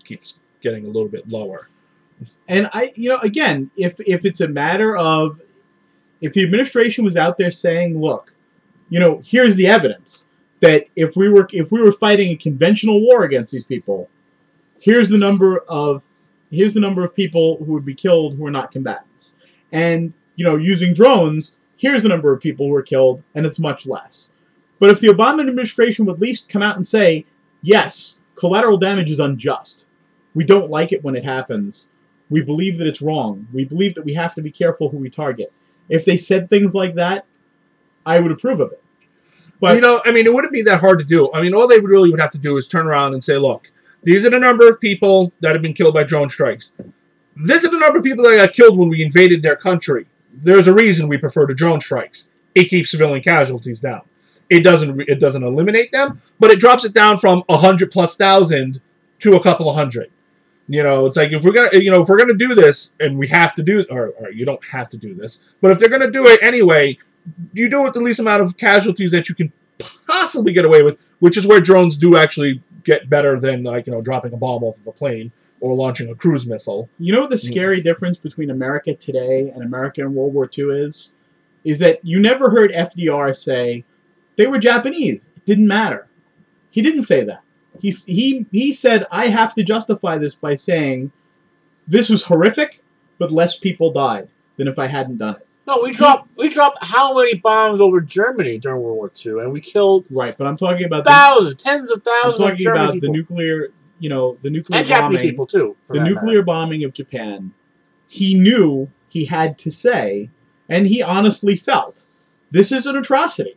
keeps getting a little bit lower. And again, if it's a matter of, if the administration was out there saying, look, here's the evidence that if we were fighting a conventional war against these people, here's the number of people who would be killed who are not combatants. And, using drones, here's the number of people who are killed, and it's much less. But if the Obama administration would at least come out and say, yes, collateral damage is unjust. We don't like it when it happens. We believe that it's wrong. We believe that we have to be careful who we target. If they said things like that, I would approve of it. But it wouldn't be that hard to do. All they would have to do is turn around and say, look, these are the number of people that have been killed by drone strikes. This is the number of people that got killed when we invaded their country. There's a reason we prefer the drone strikes. It keeps civilian casualties down. It doesn't eliminate them, but it drops it down from 100,000+ to a couple of hundred. It's like if we're gonna do this, and we have to do, or you don't have to do this, but if they're gonna do it anyway, you do it with the least amount of casualties that you can possibly get away with, which is where drones do actually get better than dropping a bomb off of a plane or launching a cruise missile. You know what the scary difference between America today and America in World War II is? Is that you never heard FDR say, they were Japanese. It didn't matter. He didn't say that. He said, I have to justify this by saying, this was horrific, but less people died than if I hadn't done it. No, we dropped how many bombs over Germany during World War II, and we killed right. But I'm talking about tens of thousands. I'm talking of about people. the nuclear, the nuclear and bombing, Japanese people too. The nuclear bombing of Japan. He knew he had to say, and he honestly felt, this is an atrocity,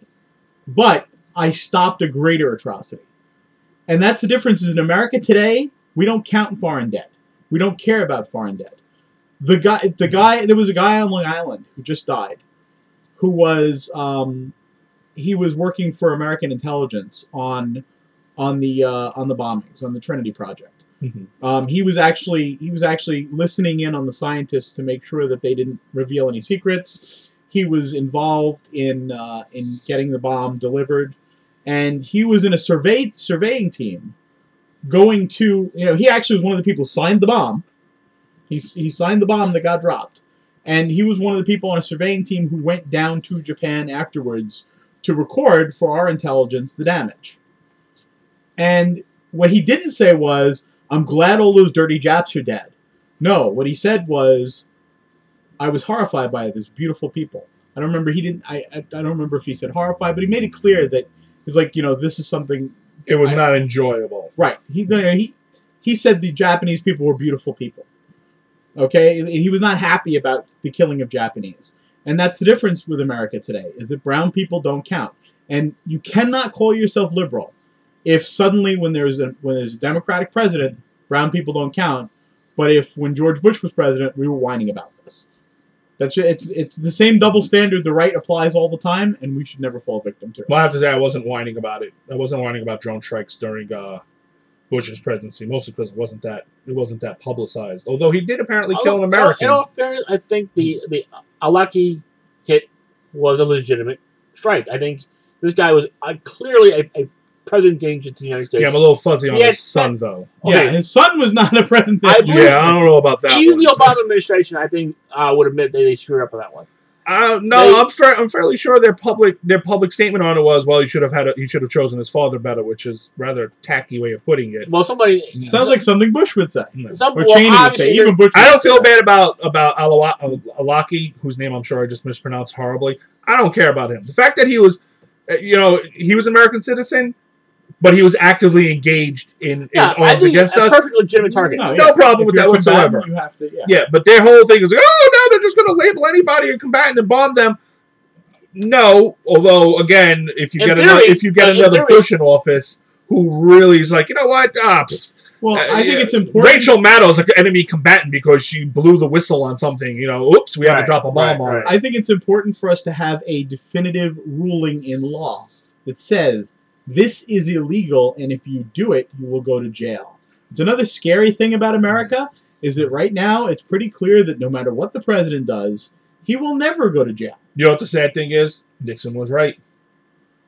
but I stopped a greater atrocity. And that's the difference. Is in America today, we don't count foreign dead. We don't care about foreign dead. There was a guy on Long Island who just died, who was he was working for American intelligence on the bombings, on the Trinity Project. Mm-hmm. He was actually listening in on the scientists to make sure that they didn't reveal any secrets. He was involved in getting the bomb delivered, and he was in a surveying team going to, he actually was one of the people who signed the bomb. He signed the bomb that got dropped. And he was one of the people on a surveying team who went down to Japan afterwards to record for our intelligence the damage. And what he didn't say was, I'm glad all those dirty Japs are dead. No, what he said was, I was horrified by it. There's beautiful people. I don't remember I don't remember if he said horrified, but he made it clear that he's like, this is something. It was not enjoyable. Right. He said the Japanese people were beautiful people. Okay? And he was not happy about the killing of Japanese. And that's the difference with America today, is that brown people don't count. And you cannot call yourself liberal if suddenly when there's a Democratic president, brown people don't count. But when George Bush was president, we were whining about this. It's the same double standard the right applies all the time, and we should never fall victim to it. Well, I have to say, I wasn't whining about it. I wasn't whining about drone strikes during Bush's presidency, mostly because it wasn't that publicized. Although he did apparently kill an American. In all fairness, I think the Alaki hit was a legitimate strike. I think this guy was clearly a president danger to the United States. Yeah, I'm a little fuzzy on his son, though. Okay. Yeah, his son was not a president. I don't know about that. Even the Obama administration, I think, would admit they screwed up on that one. No, I'm fairly sure their public statement on it was, well, he should have chosen his father better, which is rather tacky way of putting it. Well, sounds like something Bush would say, or Cheney would say. Even Bush. I don't feel bad about Alaki, whose name I'm sure I just mispronounced horribly. I don't care about him. The fact that he was an American citizen, but he was actively engaged in arms against us. Perfectly legitimate target. No problem with that whatsoever. You have to, yeah, but their whole thing is like, oh, now they're just going to label anybody a combatant and bomb them. No, although again, if you get another Bush in office who really is like, you know what? Well, I think it's important. Rachel Maddow's an enemy combatant because she blew the whistle on something. You know, oops, we have to drop a bomb on her. I think it's important for us to have a definitive ruling in law that says this is illegal, and if you do it, you will go to jail. It's another scary thing about America is that right now it's pretty clear that no matter what the president does, he will never go to jail. You know what the sad thing is? Nixon was right.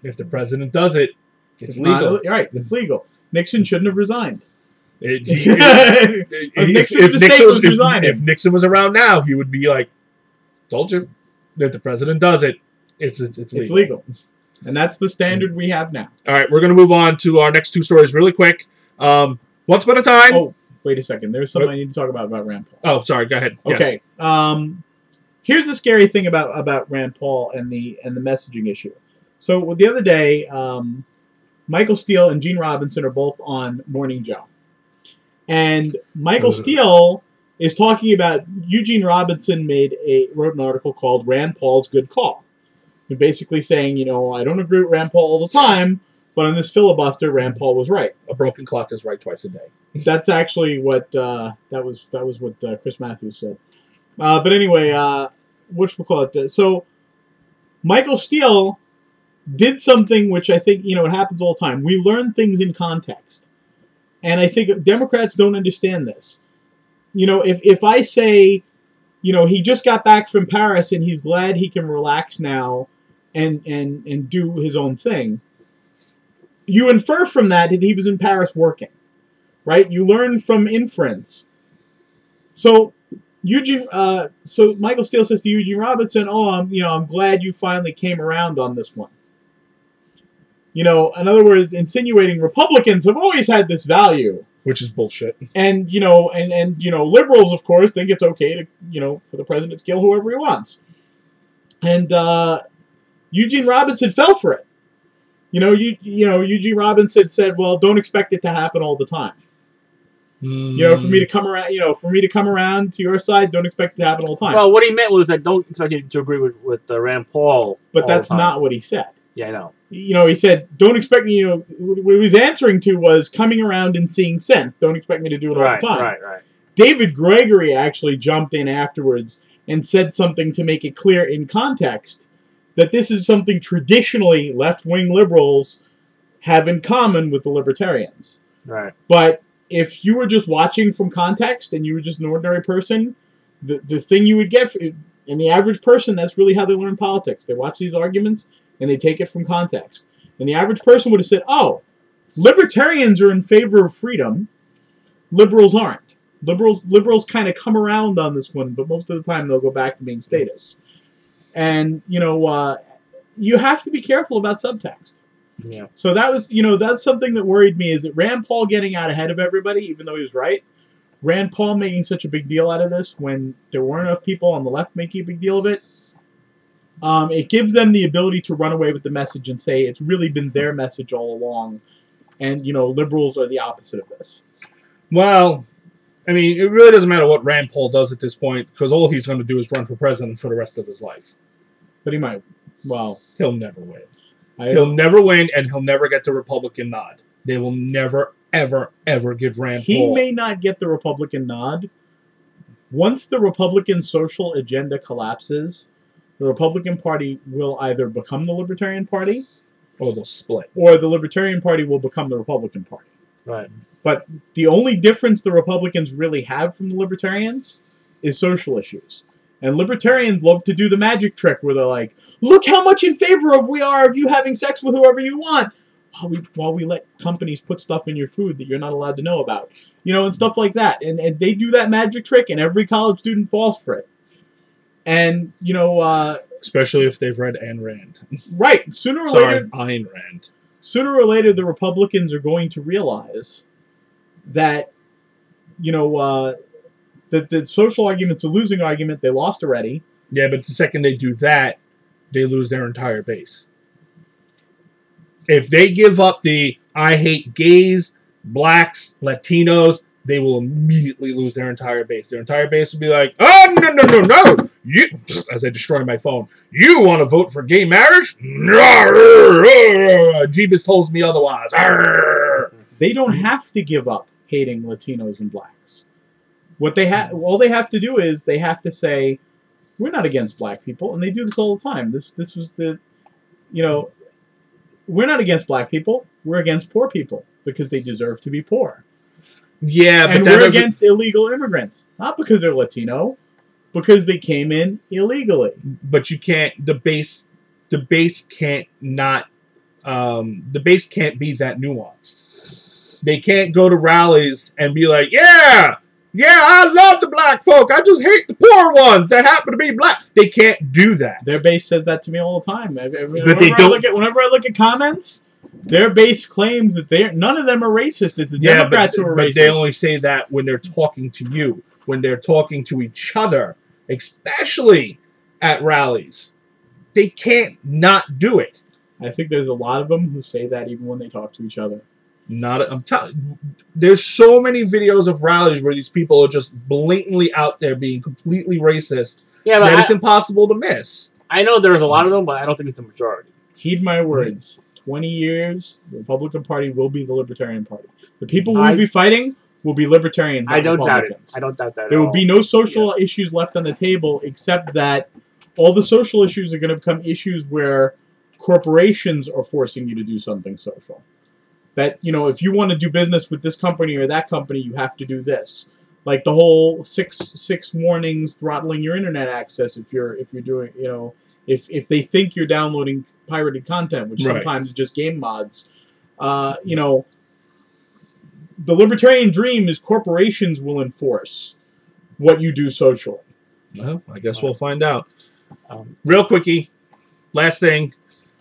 If the president does it, it's legal. Right, it's legal. Nixon shouldn't have resigned. If Nixon was around now, he would be like, told you. If the president does it, it's legal. It's legal. And that's the standard we have now. All right, we're going to move on to our next two stories really quick. Once upon a time... Oh, wait a second. There's something I need to talk about Rand Paul. Oh, sorry. Go ahead. Okay. Yes. Here's the scary thing about Rand Paul and the messaging issue. So the other day, Michael Steele and Gene Robinson are both on Morning Joe. And Michael Steele is talking about Eugene Robinson wrote an article called Rand Paul's Good Call. They're basically saying, you know, I don't agree with Rand Paul all the time, but on this filibuster, Rand Paul was right. A broken clock is right twice a day. That's actually what that was what Chris Matthews said. But anyway, whatchamacallit? So Michael Steele did something which I think, you know, it happens all the time. We learn things in context. And I think Democrats don't understand this. You know, if I say, you know, he just got back from Paris and he's glad he can relax now and do his own thing, you infer from that he was in Paris working, right? You learn from inference. So so Michael Steele says to Eugene Robinson, "Oh, I'm glad you finally came around on this one." You know, in other words, insinuating Republicans have always had this value, which is bullshit. And you know, and liberals, of course, think it's okay to, you know, for the president to kill whoever he wants. And Eugene Robinson fell for it. You know, Eugene Robinson said, "Well, don't expect it to happen all the time. You know, for me to come around, to your side, don't expect it to happen all the time." Well, what he meant was that don't expect you to agree with Rand Paul. But that's not what he said. Yeah, I know. You know, he said, don't expect me, you know, what he was answering to was coming around and seeing sense. Don't expect me to do it all the time. Right. David Gregory actually jumped in afterwards and said something to make it clear in context that this is something traditionally left-wing liberals have in common with the libertarians. Right. But if you were just watching from context and you were just an ordinary person, the thing you would get, and the average person, that's really how they learn politics. They watch these arguments and they take it from context. And the average person would have said, oh, libertarians are in favor of freedom. Liberals aren't. Liberals kind of come around on this one, but most of the time they'll go back to being status. And, you know, you have to be careful about subtext. Yeah. So that was, you know, that's something that worried me, is that Rand Paul getting out ahead of everybody, even though he was right. Rand Paul making such a big deal out of this when there weren't enough people on the left making a big deal of it. It gives them the ability to run away with the message and say it's really been their message all along. And, you know, liberals are the opposite of this. Well, I mean, it really doesn't matter what Rand Paul does at this point, because all he's going to do is run for president for the rest of his life. But he might, well... He'll never win. He'll never win, and he'll never get the Republican nod. They will never, ever, ever give Rand Paul... He may not get the Republican nod. Once the Republican social agenda collapses, the Republican Party will either become the Libertarian Party, or they'll split. Or the Libertarian Party will become the Republican Party. Right. But the only difference the Republicans really have from the Libertarians is social issues. And Libertarians love to do the magic trick where they're like, look how much in favor we are of you having sex with whoever you want, while we let companies put stuff in your food that you're not allowed to know about. You know, and stuff like that. And they do that magic trick, and every college student falls for it. And, you know... especially if they've read Ayn Rand. Right. Sooner or later... Ayn Rand. Sooner or later, the Republicans are going to realize that, you know, that the social argument's a losing argument. They lost already. Yeah, but the second they do that, they lose their entire base. If they give up the I hate gays, blacks, Latinos, they will immediately lose their entire base. Their entire base will be like, oh, no. You, as I destroy my phone, you want to vote for gay marriage? Jeebus tells me otherwise. They don't have to give up hating Latinos and blacks. What they all they have to do is they have to say, we're not against black people, and they do this all the time. This was the, we're not against black people. We're against poor people because they deserve to be poor. Yeah, but and we're against illegal immigrants, not because they're Latino, because they came in illegally. But you can't. The base can't not. The base can't be that nuanced. They can't go to rallies and be like, yeah, I love the black folk. I just hate the poor ones that happen to be black. They can't do that. Their base says that to me all the time. Whenever I look at comments, their base claims that none of them are racist. It's the Democrats who are racist. But they only say that when they're talking to you, when they're talking to each other, especially at rallies. They can't not do it. I think there's a lot of them who say that even when they talk to each other. I'm telling. There's so many videos of rallies where these people are just blatantly out there being completely racist. Yeah, but it's impossible to miss. I know there's a lot of them, but I don't think it's the majority. Heed my words. 20 years, the Republican Party will be the Libertarian Party. The people we'll be fighting will be Libertarians. I don't doubt it. I don't doubt that. There will be no social issues left on the table, except that all the social issues are going to become issues where corporations are forcing you to do something social. That, if you want to do business with this company or that company, you have to do this. Like the whole six warnings throttling your internet access if you're doing, if they think you're downloading pirated content, which sometimes is just game mods. The libertarian dream is corporations will enforce what you do socially. Well, I guess we'll find out. Real quickie, last thing.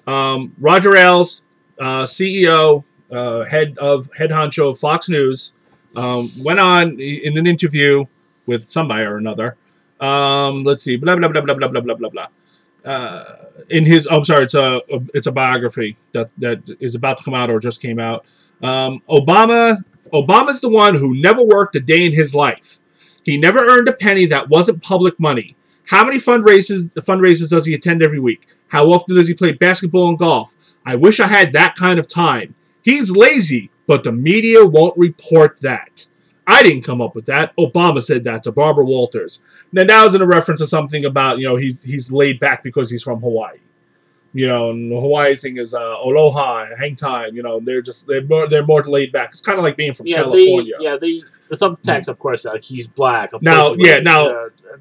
Roger Ailes, CEO, head honcho of Fox News, went on in an interview with somebody or another. Let's see, blah blah blah blah blah blah blah blah blah. In his, I'm sorry, it's a biography that is about to come out or just came out. Obama's the one who never worked a day in his life. He never earned a penny that wasn't public money. How many fundraisers does he attend every week? How often does he play basketball and golf? I wish I had that kind of time. He's lazy, but the media won't report that. I didn't come up with that. Obama said that to Barbara Walters. Now that was in a reference to something about, he's laid back because he's from Hawaii. And the Hawaii thing is aloha, hang time. They're more laid back. It's kind of like being from California. The subtext, of course, he's black.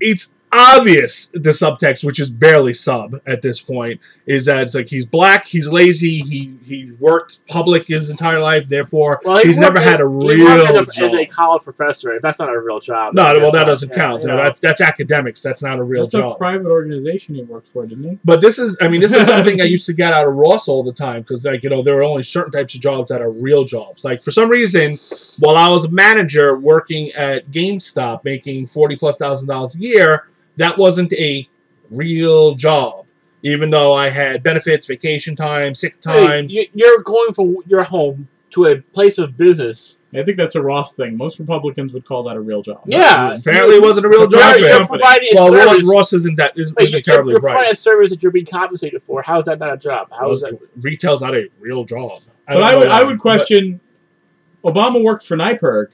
It's obvious the subtext, which is barely sub at this point, is that it's like he's black, he's lazy, he worked public his entire life, therefore he's never had a real job. As a college professor, that's not a real job. No, that doesn't count. That's academics. That's not a real job. That's a private organization he worked for, didn't he? But this is something I used to get out of Ross all the time, because there are only certain types of jobs that are real jobs. Like for some reason, while I was a manager working at GameStop, making $40,000+ a year, that wasn't a real job, even though I had benefits, vacation time, sick time. Hey, you're going from your home to a place of business. I think that's a Ross thing. Most Republicans would call that a real job. Yeah. Apparently it wasn't a real job. You're providing a service. Ross isn't terribly You're bright. providing a service that you're being compensated for. How is that not a job? How is that? Retail's not a real job. But I would question, Obama worked for NYPIRG.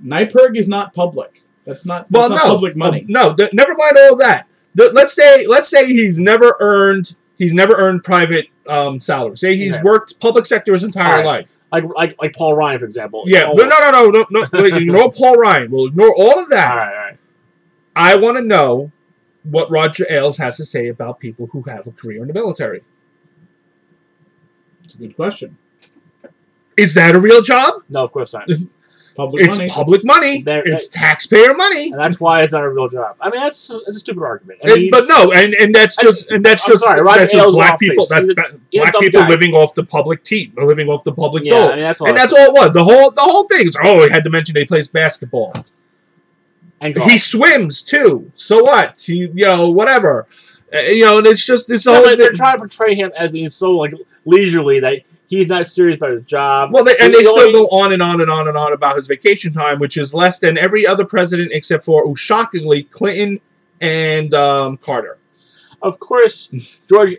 NYPIRG is not public. That's not public money. Never mind all that. Let's say he's never earned private salary. Say he's worked public sector his entire life. Like Paul Ryan, for example. Yeah, no. Ignore Paul Ryan. We'll ignore all of that. All right. I want to know what Roger Ailes has to say about people who have a career in the military. It's a good question. Is that a real job? No, of course not. It's public money. It's taxpayer money, and that's why it's not a real job. I mean, that's a stupid argument. That's just black people. That's black people living off the public team, or living off the public dole. I mean, that's all it was. The whole thing is, he had to mention he plays basketball, and he swims too. So what? Whatever. And it's just this whole. They're trying to portray him as being so leisurely that He's not serious about his job. Well, they still go on and on and on and on about his vacation time, which is less than every other president except for, shockingly, Clinton and Carter. Of course, George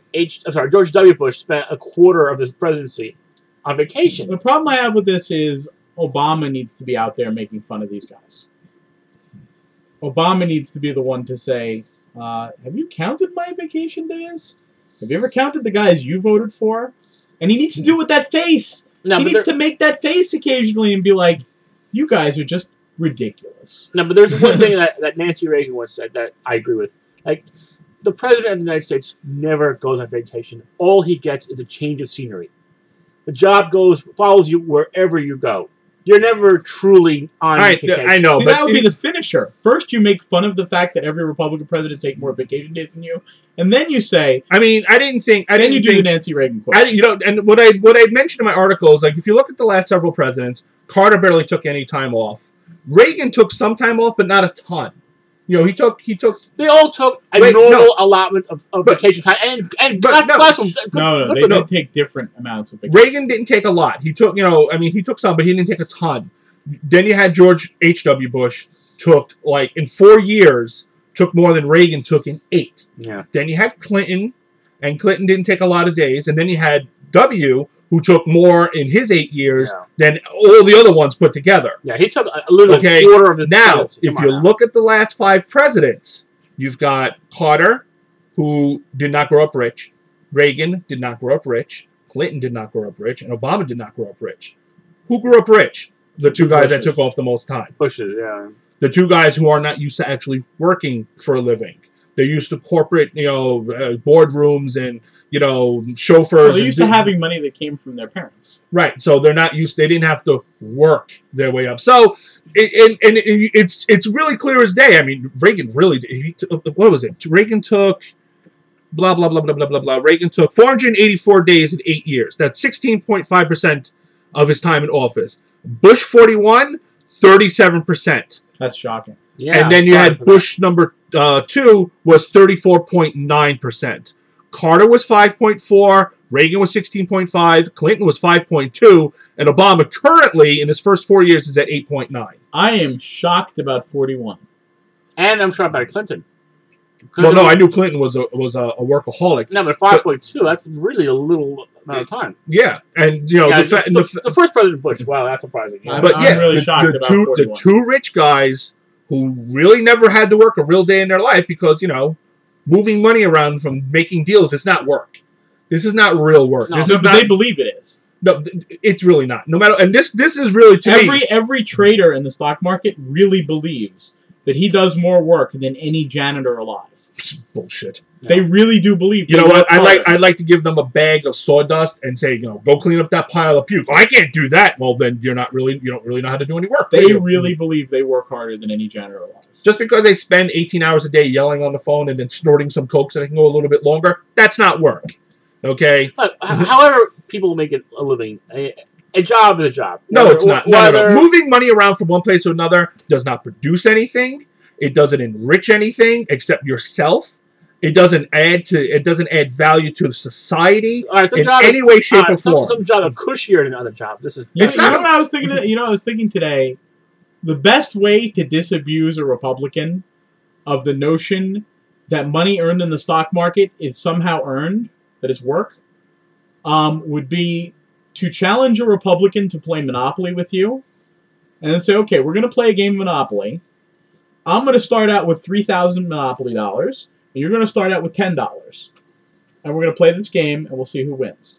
W. Bush spent a quarter of his presidency on vacation. The problem I have with this is Obama needs to be out there making fun of these guys. Obama needs to be the one to say, have you counted my vacation days? Have you ever counted the guys you voted for? And he needs to do it with that face. No, he needs to make that face occasionally and be like, you guys are just ridiculous. No, but there's one thing that Nancy Reagan once said that I agree with. Like, the President of the United States never goes on vacation. All he gets is a change of scenery. The job follows you wherever you go. You're never truly on vacation. I know, See, but that would be the finisher. First, you make fun of the fact that every Republican president takes more vacation days than you, and then you say, I mean, then you do the Nancy Reagan quote. And what I mentioned in my article is, like, if you look at the last several presidents, Carter barely took any time off. Reagan took some time off, but not a ton. You know, he took. They all took a normal allotment of vacation time, and God bless them. No, they did take different amounts of vacation. Reagan didn't take a lot. He took, he took some, but he didn't take a ton. Then you had George H.W. Bush took, like, in 4 years, took more than Reagan took in 8. Yeah. Then you had Clinton, and Clinton didn't take a lot of days, and then you had W., who took more in his 8 years than all the other ones put together. Yeah, he took a little quarter of his Now, if you look at the last 5 presidents, you've got Carter, who did not grow up rich. Reagan did not grow up rich. Clinton did not grow up rich. And Obama did not grow up rich. Who grew up rich? The 2 guys that took off the most time. Bushes, yeah. The 2 guys who are not used to actually working for a living. They're used to corporate, boardrooms and, chauffeurs. Well, they're used to having money that came from their parents. Right. So they're not used. They didn't have to work their way up. So it's really clear as day. I mean, Reagan really did. What was it? Reagan took blah, blah, blah, blah, blah, blah, blah. Reagan took 484 days in 8 years. That's 16.5% of his time in office. Bush 41, 37%. That's shocking. Yeah, and then you had Bush number 2 was 34.9%. Carter was 5.4. Reagan was 16.5. Clinton was 5.2. And Obama currently, in his first 4 years, is at 8.9. I am shocked about 41. And I'm shocked about Clinton. Well, no, I knew Clinton was a workaholic. No, but 5.2, that's really a little amount of time. Yeah, and the first President Bush, wow, that's surprising. Yeah. I'm really shocked about 41. The 2 rich guys who really never had to work a real day in their life because, moving money around from making deals is not work. This is not real work. No, but they believe it is. No, it's really not. No matter, and this is really to me. Every trader in the stock market really believes that he does more work than any janitor alive. Bullshit. They really do believe. You know what? I'd like to give them a bag of sawdust and say, go clean up that pile of puke. Oh, I can't do that. Well, then you don't really know how to do any work. They really believe they work harder than any janitor alive. Just because they spend 18 hours a day yelling on the phone and then snorting some coke so they can go a little bit longer, that's not work. Okay? But however people make it a living, a job is a job. No, it's not. No. Moving money around from one place to another does not produce anything. It doesn't enrich anything except yourself. It doesn't add value to society in any way, shape, or form. Some jobs are cushier than other jobs. This is. You know what I was thinking? I was thinking today. The best way to disabuse a Republican of the notion that money earned in the stock market is somehow earned, that it's work, would be to challenge a Republican to play Monopoly with you, and then say, okay, we're going to play a game of Monopoly. I'm going to start out with $3,000 Monopoly dollars, and you're going to start out with $10. And we're going to play this game, and we'll see who wins.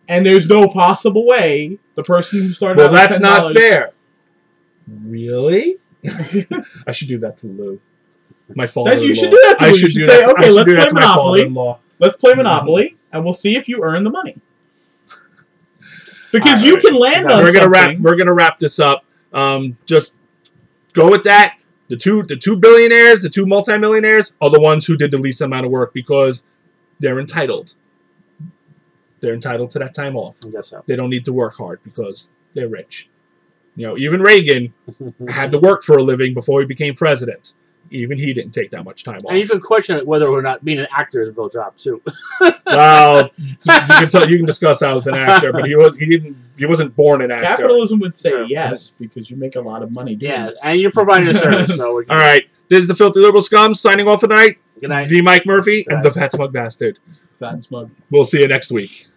And there's no possible way the person who started out with $10... Well, that's not fair. Really? I should do that to Lou. My father-in-law. You should do that to Lou. You should say, okay, let's play Monopoly. Let's play Monopoly, and we'll see if you earn the money. Because you can land on something. We're going to wrap this up. Just go with that. The two billionaires, the 2 multimillionaires are the ones who did the least amount of work because they're entitled. They're entitled to that time off. I guess so. They don't need to work hard because they're rich. Even Reagan had to work for a living before he became president. Even he didn't take that much time off. And you can question whether or not being an actor is a real job too. Well, you can discuss that with an actor, but he wasn't born an actor. Capitalism would say Sure. yes because you make a lot of money doing Yeah, it. and you're providing a service. So All right, this is the Filthy Liberal Scum signing off for the night. Good night. The Mike Murphy and Good the night. Fat Smug Bastard. Fat and smug. We'll see you next week.